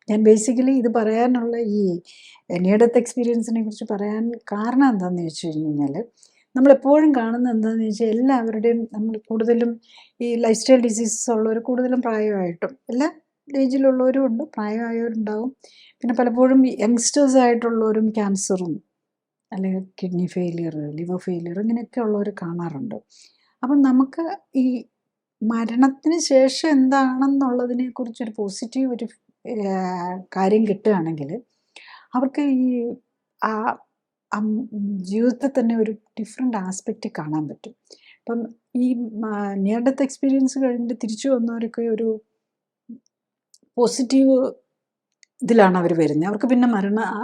ഞാൻ ബേസിക്കലി ഇത് പറയാനുള്ള ഈ നിയർ ഡെത്ത് എക്സ്പീരിയൻസിനെ കുറിച്ച് പറയാൻ കാരണം എന്താണെന്ന് ചോദിച്ചു കഴിഞ്ഞാൽ നമ്മളെപ്പോഴും കാണുന്നത് എന്താണെന്ന് ചോദിച്ചാൽ എല്ലാവരുടെയും നമ്മൾ കൂടുതലും ഈ ലൈഫ് സ്റ്റൈൽ ഡിസീസസ് ഉള്ളവർ കൂടുതലും പ്രായമായിട്ടും എല്ലാ ഏജിലുള്ളവരും ഉണ്ട്, പ്രായമായവരുണ്ടാവും. പിന്നെ പലപ്പോഴും യങ്സ്റ്റേഴ്സ് ആയിട്ടുള്ളവരും ക്യാൻസറും അല്ലെങ്കിൽ കിഡ്നി ഫെയിലിയർ, ലിവർ ഫെയിലിയർ ഇങ്ങനെയൊക്കെ ഉള്ളവർ കാണാറുണ്ട്. അപ്പം നമുക്ക് ഈ മരണത്തിന് ശേഷം എന്താണെന്നുള്ളതിനെ കുറിച്ചൊരു പോസിറ്റീവ് ഒരു കാര്യം കിട്ടുകയാണെങ്കിൽ അവർക്ക് ഈ ജീവിതത്തിൽ തന്നെ ഒരു ഡിഫറെൻ്റ് ആസ്പെക്റ്റ് കാണാൻ പറ്റും. അപ്പം ഈ നിയർ ഡെത്ത് എക്സ്പീരിയൻസ് കഴിഞ്ഞിട്ട് തിരിച്ചു വന്നവരൊക്കെ ഒരു പോസിറ്റീവ് ഇതിലാണ് അവർ വരുന്നത്. അവർക്ക് പിന്നെ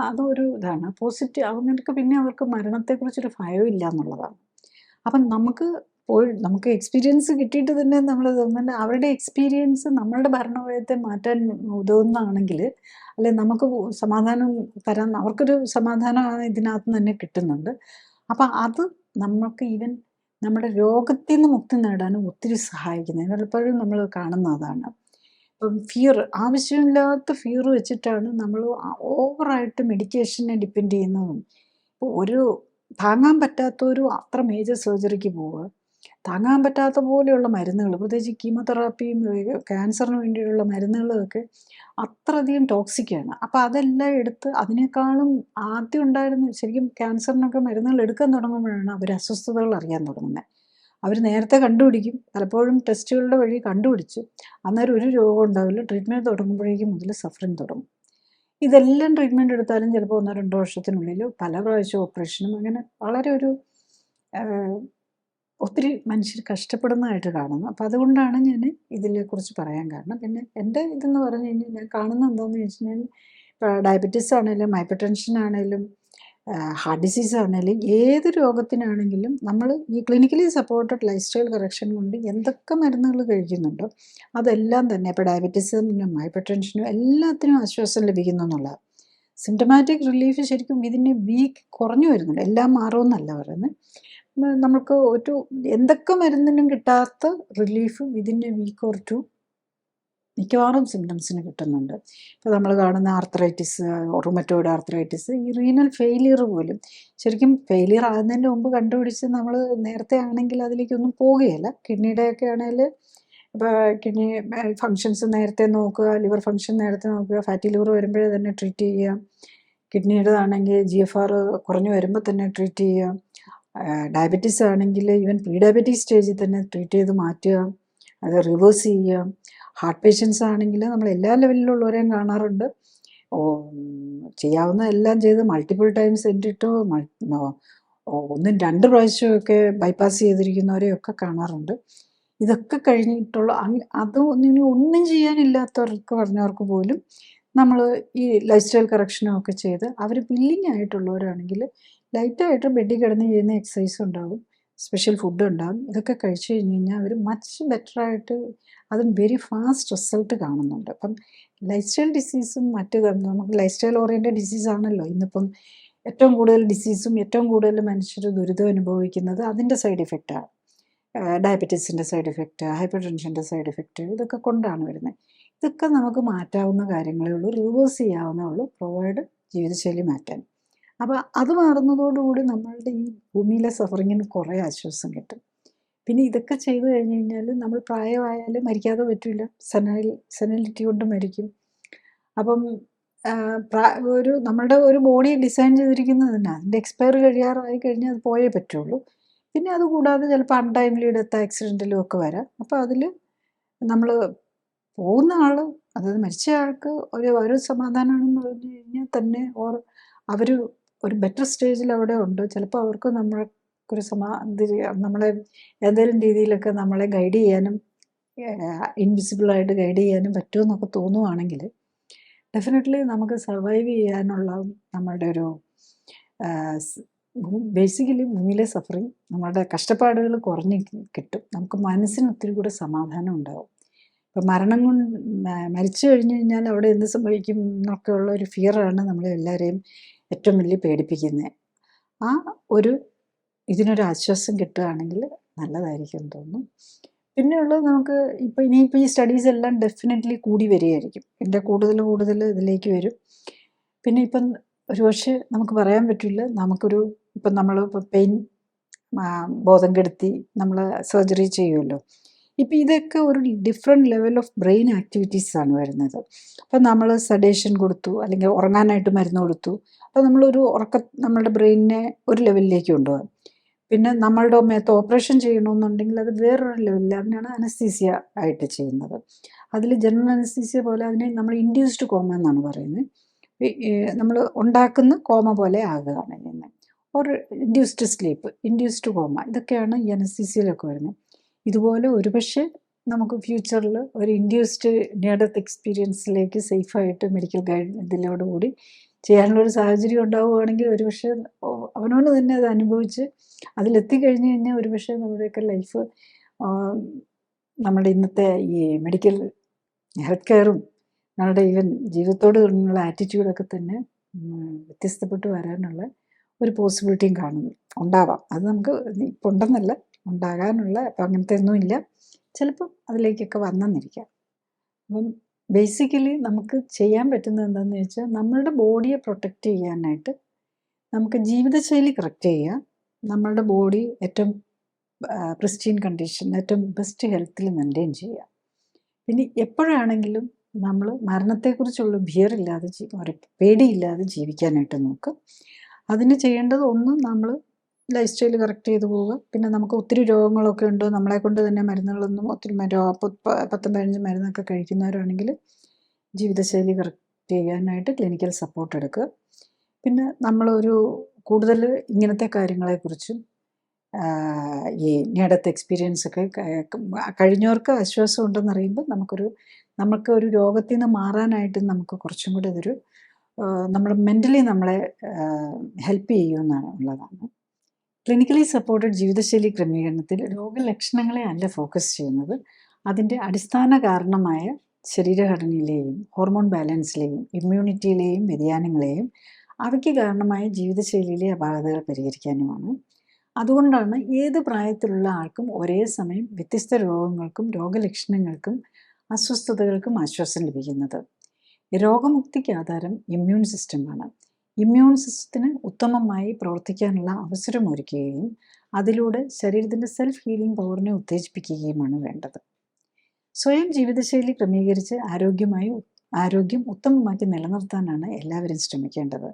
അതൊരു ഇതാണ് പോസിറ്റീവ്. അവർക്ക് പിന്നെ അവർക്ക് മരണത്തെക്കുറിച്ചൊരു ഭയമില്ല എന്നുള്ളതാണ്. അപ്പം നമുക്ക് എക്സ്പീരിയൻസ് കിട്ടിയിട്ട് തന്നെ അവരുടെ എക്സ്പീരിയൻസ് നമ്മളുടെ ഭരണവ്യവസ്ഥയെ മാറ്റാൻ ഉതകുന്നതാണെങ്കിൽ അല്ലെ നമുക്ക് സമാധാനം തരാൻ അവർക്കൊരു സമാധാനമാണ് ഇതിനകത്ത് തന്നെ കിട്ടുന്നുണ്ട്. അപ്പം അത് നമുക്ക് ഈവൻ നമ്മുടെ രോഗത്തിൽ നിന്ന് മുക്തി നേടാനും ഒത്തിരി സഹായിക്കുന്നത് പലപ്പോഴും നമ്മൾ കാണുന്ന അതാണ്. ഇപ്പം ആവശ്യമില്ലാത്ത ഫിയർ വെച്ചിട്ടാണ് നമ്മൾ ഓവറായിട്ട് മെഡിക്കേഷനെ ഡിപ്പെൻഡ് ചെയ്യുന്നതും. ഇപ്പോൾ ഒരു താങ്ങാൻ പറ്റാത്തൊരു അത്ര മേജർ സർജറിക്ക് പോവുക, താങ്ങാൻ പറ്റാത്ത പോലെയുള്ള മരുന്നുകൾ, പ്രത്യേകിച്ച് കീമോതെറാപ്പിയും ക്യാൻസറിന് വേണ്ടിയുള്ള മരുന്നുകളൊക്കെ അത്രയധികം ടോക്സിക്കാണ്. അപ്പോൾ അതെല്ലാം എടുത്ത് അതിനേക്കാളും ആദ്യം ഉണ്ടായിരുന്ന ശരിക്കും ക്യാൻസറിനൊക്കെ മരുന്നുകൾ എടുക്കാൻ തുടങ്ങുമ്പോഴാണ് അവർ അസ്വസ്ഥതകൾ അറിയാൻ തുടങ്ങുന്നത്. അവർ നേരത്തെ കണ്ടുപിടിക്കും, പലപ്പോഴും ടെസ്റ്റുകളുടെ വഴി കണ്ടുപിടിച്ച് അന്നേരം ഒരു രോഗം ഉണ്ടാവില്ല, ട്രീറ്റ്മെൻറ്റ് തുടങ്ങുമ്പോഴേക്കും മുതൽ സഫറിങ് തുടങ്ങും. ഇതെല്ലാം ട്രീറ്റ്മെൻറ്റ് എടുത്താലും ചിലപ്പോൾ 1-2 വർഷത്തിനുള്ളിൽ പല പ്രാവശ്യം ഓപ്പറേഷനും, അങ്ങനെ വളരെ ഒരു ഒത്തിരി മനുഷ്യർ കഷ്ടപ്പെടുന്നതായിട്ട് കാണുന്നു. അപ്പോൾ അതുകൊണ്ടാണ് ഞാൻ ഇതിനെക്കുറിച്ച് പറയാൻ കാരണം. പിന്നെ എൻ്റെ ഇതെന്ന് പറഞ്ഞു കഴിഞ്ഞാൽ ഞാൻ കാണുന്നത് എന്താണെന്ന് വെച്ച് കഴിഞ്ഞാൽ, ഇപ്പോൾ ഡയബറ്റീസ് ആണെങ്കിലും ഹൈപ്പർ ടെൻഷൻ ആണെങ്കിലും ഹാർട്ട് ഡിസീസ് ആണെങ്കിലും ഏത് രോഗത്തിനാണെങ്കിലും നമ്മൾ ഈ clinically supported life style correction കൊണ്ട് എന്തൊക്കെ മരുന്നുകൾ കഴിക്കുന്നുണ്ടോ അതെല്ലാം തന്നെ, ഇപ്പോൾ ഡയബറ്റീസിനും ഹൈപ്പർ ടെൻഷനും എല്ലാത്തിനും ആശ്വാസം ലഭിക്കുന്നു എന്നുള്ളതാണ്. സിംറ്റമാറ്റിക് റിലീഫ് ശരിക്കും ഇതിന് വീക്ക് കുറഞ്ഞു വരുന്നുണ്ട്. എല്ലാം മാറുമെന്നല്ല പറയുന്നത്. നമുക്ക് ഒരു എന്തൊക്കെ മരുന്നിനും കിട്ടാത്ത relief within a week or 2 മിക്കവാറും സിംറ്റംസിന് കിട്ടുന്നുണ്ട്. ഇപ്പോൾ നമ്മൾ കാണുന്ന ആർത്രൈറ്റിസ്, റൊമറ്റോയിഡ് ആർത്രൈറ്റിസ്, ഈ റീനൽ ഫെയിലിയർ പോലും ശരിക്കും ഫെയിലിയർ ആകുന്നതിൻ്റെ മുമ്പ് കണ്ടുപിടിച്ച് നമ്മൾ നേരത്തെ ആണെങ്കിൽ അതിലേക്കൊന്നും പോവുകയില്ല. കിഡ്നിയുടെയൊക്കെ ആണെങ്കിൽ ഇപ്പോൾ കിഡ്നി ഫങ്ഷൻസ് നേരത്തെ നോക്കുക, ലിവർ ഫങ്ഷൻ നേരത്തെ നോക്കുക, ഫാറ്റി ലിവർ വരുമ്പോഴേ തന്നെ ട്രീറ്റ് ചെയ്യുക, കിഡ്നിയുടേതാണെങ്കിൽ GFR കുറഞ്ഞു വരുമ്പോൾ തന്നെ ട്രീറ്റ് ചെയ്യുക, ഡയബറ്റീസ് ആണെങ്കിൽ ഈവൻ പ്രീ ഡയബറ്റിക് സ്റ്റേജിൽ തന്നെ ട്രീറ്റ് ചെയ്ത് മാറ്റുക, അത് റിവേഴ്സ് ചെയ്യുക. ഹാർട്ട് പേഷ്യൻസ് ആണെങ്കിൽ നമ്മൾ എല്ലാ ലെവലിലുള്ളവരെയും കാണാറുണ്ട്. ചെയ്യാവുന്ന എല്ലാം ചെയ്ത് മൾട്ടിപ്പിൾ ടൈംസ് സെൻറ്റിട്ടോ 1-2 പ്രാവശ്യമൊക്കെ ബൈപ്പാസ് ചെയ്തിരിക്കുന്നവരെയൊക്കെ കാണാറുണ്ട്. ഇതൊക്കെ കഴിഞ്ഞിട്ടുള്ള അത് ഒന്നും ചെയ്യാനില്ലാത്തവർക്ക് പറഞ്ഞവർക്ക് പോലും നമ്മൾ ഈ ലൈഫ് സ്റ്റൈൽ കറക്ഷനൊക്കെ ചെയ്ത് അവർ വില്ലിങ് ആയിട്ടുള്ളവരാണെങ്കിൽ ലൈറ്റായിട്ട് ബെഡിൽ കിടന്ന് ചെയ്യുന്ന എക്സസൈസ് ഉണ്ടാകും, സ്പെഷ്യൽ ഫുഡ് ഉണ്ടാകും. ഇതൊക്കെ കഴിച്ചു കഴിഞ്ഞ് കഴിഞ്ഞാൽ അവർ മച്ച് ബെറ്ററായിട്ട് അതും വെരി ഫാസ്റ്റ് റിസൾട്ട് കാണുന്നുണ്ട്. അപ്പം ലൈഫ് സ്റ്റൈൽ ഡിസീസും മറ്റ് നമുക്ക് ലൈഫ് സ്റ്റൈൽ ഓറിയൻറ്റഡ് ഡിസീസാണല്ലോ ഇന്നിപ്പം ഏറ്റവും കൂടുതൽ ഡിസീസും ഏറ്റവും കൂടുതൽ മനുഷ്യർ ദുരിതം അനുഭവിക്കുന്നത് അതിൻ്റെ സൈഡ് ഇഫക്റ്റാണ്. ഡയബറ്റീസിൻ്റെ സൈഡ് ഇഫക്റ്റ്, ഹൈപ്പർ ടെൻഷൻ്റെ സൈഡ് ഇഫക്റ്റ്, ഇതൊക്കെ കൊണ്ടാണ് വരുന്നത്. ഇതൊക്കെ നമുക്ക് മാറ്റാവുന്ന കാര്യങ്ങളേ ഉള്ളൂ, റിവേഴ്സ് ചെയ്യാവുന്നേ ഉള്ളൂ, പ്രൊവൈഡ് ജീവിതശൈലി മാറ്റാൻ. അപ്പോൾ അത് മാറുന്നതോടുകൂടി നമ്മളുടെ ഈ ഭൂമിയിലെ സഫറിങ്ങിന് കുറേ ആശ്വാസം കിട്ടും. പിന്നെ ഇതൊക്കെ ചെയ്തു കഴിഞ്ഞ് കഴിഞ്ഞാൽ നമ്മൾ പ്രായമായാലും മരിക്കാതെ പറ്റില്ല, സെനലിറ്റി കൊണ്ട് മരിക്കും. അപ്പം നമ്മളുടെ ഒരു ബോഡി ഡിസൈൻ ചെയ്തിരിക്കുന്നത് തന്നെ അതിൻ്റെ എക്സ്പയറി കഴിയാറായി കഴിഞ്ഞാൽ അത് പോയേ പറ്റുള്ളൂ. പിന്നെ അതുകൂടാതെ ചിലപ്പോൾ അൺടൈംലി ഡെത്ത് ആക്സിഡൻറ്റിലും ഒക്കെ വരാം. അപ്പോൾ അതിൽ നമ്മൾ പോകുന്ന ആൾ, അതായത് മരിച്ച ആൾക്ക് ഒരു സമാധാനമാണെന്ന് പറഞ്ഞു കഴിഞ്ഞാൽ തന്നെ അവർ ഒരു ബെറ്റർ സ്റ്റേജിൽ അവിടെ ഉണ്ട്. ചിലപ്പോൾ അവർക്ക് നമ്മളൊരു നമ്മളെ ഏതെങ്കിലും രീതിയിലൊക്കെ നമ്മളെ ഗൈഡ് ചെയ്യാനും ഇൻവിസിബിളായിട്ട് ഗൈഡ് ചെയ്യാനും പറ്റുമെന്നൊക്കെ തോന്നുവാണെങ്കിൽ ഡെഫിനറ്റ്ലി നമുക്ക് സർവൈവ് ചെയ്യാനുള്ള നമ്മളുടെ ഒരു ബേസിക്കലി ഭൂമിയിലെ സഫറിങ്, നമ്മളുടെ കഷ്ടപ്പാടുകൾ കുറഞ്ഞ് കിട്ടും. നമുക്ക് മനസ്സിന് ഒത്തിരി കൂടെ സമാധാനം ഉണ്ടാവും. ഇപ്പം മരണം കൊണ്ട് മരിച്ചു കഴിഞ്ഞ് കഴിഞ്ഞാൽ അവിടെ എന്ത് സംഭവിക്കും എന്നൊക്കെ ഉള്ള ഒരു ഫിയറാണ് നമ്മളെല്ലാവരെയും ഏറ്റവും വലിയ പേടിപ്പിക്കുന്നത്. ആ ഒരു ഇതിനൊരു ആശ്വാസം കിട്ടുകയാണെങ്കിൽ നല്ലതായിരിക്കും എന്ന് തോന്നുന്നു. പിന്നെയുള്ളത് നമുക്ക് ഇനിയിപ്പോൾ ഈ സ്റ്റഡീസ് എല്ലാം ഡെഫിനറ്റ്ലി കൂടി വരികയായിരിക്കും, എൻ്റെ കൂടുതൽ ഇതിലേക്ക് വരും. പിന്നെ ഇപ്പം ഒരുപക്ഷെ നമുക്ക് പറയാൻ പറ്റില്ല, ഇപ്പം നമ്മൾ പെയിൻ ബോധം കെടുത്തി നമ്മൾ സർജറി ചെയ്യുമല്ലോ. ഇപ്പം ഇതൊക്കെ ഒരു ഡിഫറെൻറ്റ് ലെവൽ ഓഫ് ബ്രെയിൻ ആക്ടിവിറ്റീസാണ് വരുന്നത്. അപ്പം നമ്മൾ സഡേഷൻ കൊടുത്തു, അല്ലെങ്കിൽ ഉറങ്ങാനായിട്ട് മരുന്ന് കൊടുത്തു. അപ്പോൾ നമ്മളൊരു നമ്മളുടെ ബ്രെയിനിനെ ഒരു ലെവലിലേക്ക് കൊണ്ടുപോകാം. പിന്നെ നമ്മളുടെ മേത്ത് ഓപ്പറേഷൻ ചെയ്യണമെന്നുണ്ടെങ്കിൽ അത് വേറൊരു ലെവലിൽ, അതിനാണ് അനസ്തീസിയ ആയിട്ട് ചെയ്യുന്നത്. അതിൽ ജനറൽ അനസ്തീസിയ പോലെ അതിനെ നമ്മൾ ഇൻഡ്യൂസ്ഡ് കോമ എന്നാണ് പറയുന്നത്. നമ്മൾ ഉണ്ടാക്കുന്ന കോമ പോലെ ആകുകയാണ് ചെയ്യുന്നത്. Or induced sleep, induced comma, ഇതൊക്കെയാണ് ഈ അനസ്തീസിയയിലൊക്കെ വരുന്നത്. ഇതുപോലെ ഒരുപക്ഷെ നമുക്ക് ഫ്യൂച്ചറിൽ ഒരു ഇൻഡ്യൂസ്ഡ് നിയർ ഡെത്ത് എക്സ്പീരിയൻസിലേക്ക് സേഫായിട്ട് മെഡിക്കൽ ഗൈഡ് ഇതിലോടുകൂടി ചെയ്യാനുള്ളൊരു സാഹചര്യം ഉണ്ടാവുകയാണെങ്കിൽ ഒരുപക്ഷെ അവനോട് തന്നെ അത് അനുഭവിച്ച് അതിലെത്തിക്കഴിഞ്ഞ് കഴിഞ്ഞാൽ ഒരുപക്ഷെ നമ്മുടെയൊക്കെ ലൈഫ്, നമ്മുടെ ഇന്നത്തെ ഈ മെഡിക്കൽ ഹെൽത്ത് കെയറും നമ്മുടെ ഈവൻ ജീവിതത്തോട് ഉള്ള ആറ്റിറ്റ്യൂഡൊക്കെ തന്നെ വ്യത്യസ്തപ്പെട്ട് വരാനുള്ള ഒരു പോസിബിലിറ്റിയും ഉണ്ടാവാം. അത് നമുക്ക് ഇപ്പോൾ ഉണ്ടെന്നല്ല, ഉണ്ടാകാനുള്ള, അപ്പം അങ്ങനത്തെ ഒന്നും ഇല്ല, ചിലപ്പം അതിലേക്കൊക്കെ വന്നെന്നിരിക്കാം. അപ്പം ബേസിക്കലി നമുക്ക് ചെയ്യാൻ പറ്റുന്നത് എന്താണെന്ന് വെച്ചാൽ നമ്മളുടെ ബോഡിയെ പ്രൊട്ടക്റ്റ് ചെയ്യാനായിട്ട് നമുക്ക് ജീവിതശൈലി കറക്റ്റ് ചെയ്യുക, നമ്മളുടെ ബോഡി ഏറ്റവും പ്രിസ്റ്റീൻ കണ്ടീഷൻ, ഏറ്റവും ബെസ്റ്റ് ഹെൽത്തിൽ മെയിൻറ്റെയിൻ ചെയ്യുക. പിന്നെ എപ്പോഴാണെങ്കിലും നമ്മൾ മരണത്തെക്കുറിച്ചുള്ള ഭീറില്ലാതെ ഒരു പേടിയില്ലാതെ ജീവിക്കാനായിട്ട് നോക്കുക. അതിന് ചെയ്യേണ്ടത് ഒന്ന്, നമ്മൾ ലൈഫ് സ്റ്റൈൽ കറക്റ്റ് ചെയ്ത് പോവുക. പിന്നെ നമുക്ക് ഒത്തിരി രോഗങ്ങളൊക്കെ ഉണ്ട്, നമ്മളെ കൊണ്ട് തന്നെ മരുന്നുകളൊന്നും ഒത്തിരി 10-15 മരുന്നൊക്കെ കഴിക്കുന്നവരാണെങ്കിൽ ജീവിതശൈലി കറക്റ്റ് ചെയ്യാനായിട്ട് ക്ലിനിക്കൽ സപ്പോർട്ട് എടുക്കുക. പിന്നെ നമ്മളൊരു കൂടുതൽ ഇങ്ങനത്തെ കാര്യങ്ങളെക്കുറിച്ചും ഈ നിയർ ഡെത്ത് എക്സ്പീരിയൻസ് ഒക്കെ കഴിഞ്ഞവർക്ക് ആശ്വാസം ഉണ്ടെന്നറിയുമ്പോൾ നമുക്കൊരു രോഗത്തിൽ നിന്ന് മാറാനായിട്ട് നമുക്ക് കുറച്ചും കൂടി അതൊരു നമ്മൾ മെൻ്റലി നമ്മളെ ഹെൽപ്പ് ചെയ്യുമെന്നാണ് ഉള്ളതാണ്. ക്ലിനിക്കലി സപ്പോർട്ടഡ് ജീവിതശൈലി ക്രമീകരണത്തിൽ രോഗലക്ഷണങ്ങളെ അല്ല ഫോക്കസ് ചെയ്യുന്നത്, അതിൻ്റെ അടിസ്ഥാന കാരണമായ ശരീരഘടനയിലെയും ഹോർമോൺ ബാലൻസിലെയും ഇമ്മ്യൂണിറ്റിയിലെയും വ്യതിയാനങ്ങളെയും അവയ്ക്ക് കാരണമായ ജീവിതശൈലിയിലെ അപാകതകൾ പരിഹരിക്കാനുമാണ്. അതുകൊണ്ടാണ് ഏത് പ്രായത്തിലുള്ള ആൾക്കും ഒരേ സമയം വ്യത്യസ്ത രോഗങ്ങൾക്കും രോഗലക്ഷണങ്ങൾക്കും അസ്വസ്ഥതകൾക്കും ആശ്വാസം ലഭിക്കുന്നത്. രോഗമുക്തിക്ക് ആധാരം ഇമ്മ്യൂൺ സിസ്റ്റമാണ്. ഇമ്മ്യൂൺ സിസ്റ്റത്തിന് ഉത്തമമായി പ്രവർത്തിക്കാനുള്ള അവസരമൊരുക്കുകയും അതിലൂടെ ശരീരത്തിൻ്റെ സെൽഫ് ഹീലിംഗ് പവറിനെ ഉത്തേജിപ്പിക്കുകയുമാണ് വേണ്ടത്. സ്വയം ജീവിതശൈലി ക്രമീകരിച്ച് ആരോഗ്യം ഉത്തമമാക്കി നിലനിർത്താനാണ് എല്ലാവരും ശ്രമിക്കേണ്ടത്.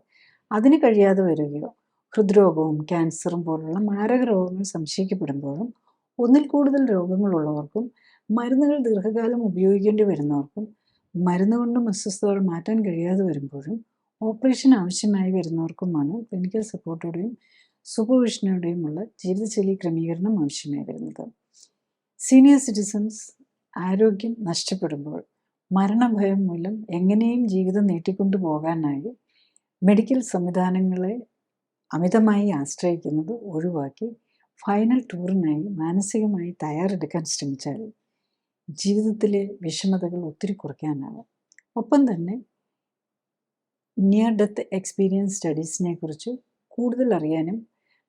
അതിന് കഴിയാതെ വരികയോ ഹൃദ്രോഗവും ക്യാൻസറും പോലുള്ള മാരക രോഗങ്ങൾ സംശയിക്കപ്പെടുമ്പോഴും ഒന്നിൽ കൂടുതൽ രോഗങ്ങളുള്ളവർക്കും മരുന്നുകൾ ദീർഘകാലം ഉപയോഗിക്കേണ്ടി വരുന്നവർക്കും മരുന്ന് കൊണ്ടും അസ്വസ്ഥതകൾ മാറ്റാൻ കഴിയാതെ വരുമ്പോഴും ഓപ്പറേഷൻ ആവശ്യമായി വരുന്നവർക്കുമാണ് ക്ലിനിക്കൽ സപ്പോർട്ടോടെയും സൂപ്പർവിഷനോടെയുമുള്ള ജീവിതശൈലി ക്രമീകരണം ആവശ്യമായി വരുന്നത്. സീനിയർ സിറ്റിസൺസ് ആരോഗ്യം നഷ്ടപ്പെടുമ്പോൾ മരണഭയം മൂലം എങ്ങനെയും ജീവിതം നീട്ടിക്കൊണ്ടു പോകാനായി മെഡിക്കൽ സംവിധാനങ്ങളെ അമിതമായി ആശ്രയിക്കുന്നത് ഒഴിവാക്കി ഫൈനൽ ടൂറിനായി മാനസികമായി തയ്യാറെടുക്കാൻ ശ്രമിച്ചാൽ ജീവിതത്തിലെ വിഷമതകൾ ഒത്തിരി കുറയ്ക്കാനാവും. ഒപ്പം തന്നെ നിയർ ഡെത്ത് എക്സ്പീരിയൻസ് സ്റ്റഡീസിനെ കുറിച്ച് കൂടുതൽ അറിയാനും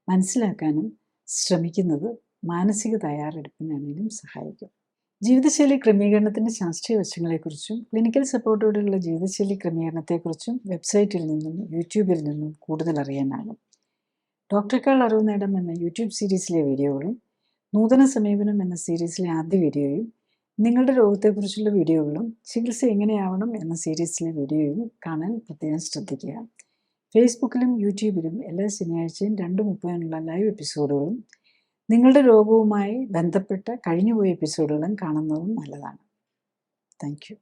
മനസ്സിലാക്കാനും ശ്രമിക്കുന്നത് മാനസിക തയ്യാറെടുപ്പിനാണെങ്കിലും സഹായിക്കും. ജീവിതശൈലി ക്രമീകരണത്തിൻ്റെ ശാസ്ത്രീയ വശങ്ങളെക്കുറിച്ചും ക്ലിനിക്കൽ സപ്പോർട്ടോടെയുള്ള ജീവിതശൈലി ക്രമീകരണത്തെക്കുറിച്ചും വെബ്സൈറ്റിൽ നിന്നും യൂട്യൂബിൽ നിന്നും കൂടുതൽ അറിയാനാകും. ഡോക്ടറേക്കാൾ അറിവ് നേടാം എന്ന യൂട്യൂബ് സീരീസിലെ വീഡിയോകളും നൂതന സമീപനം എന്ന സീരീസിലെ ആദ്യ വീഡിയോയും നിങ്ങളുടെ രോഗത്തെക്കുറിച്ചുള്ള വീഡിയോകളും ചികിത്സ എങ്ങനെയാവണം എന്ന സീരീസിലെ വീഡിയോയും കാണാൻ പ്രത്യേകം ശ്രദ്ധിക്കുക. ഫേസ്ബുക്കിലും യൂട്യൂബിലും എല്ലാ ശനിയാഴ്ചയും 2:30 ലൈവ് എപ്പിസോഡുകളും നിങ്ങളുടെ രോഗവുമായി ബന്ധപ്പെട്ട കഴിഞ്ഞുപോയ എപ്പിസോഡുകളും കാണുന്നതും നല്ലതാണ്. Thank you.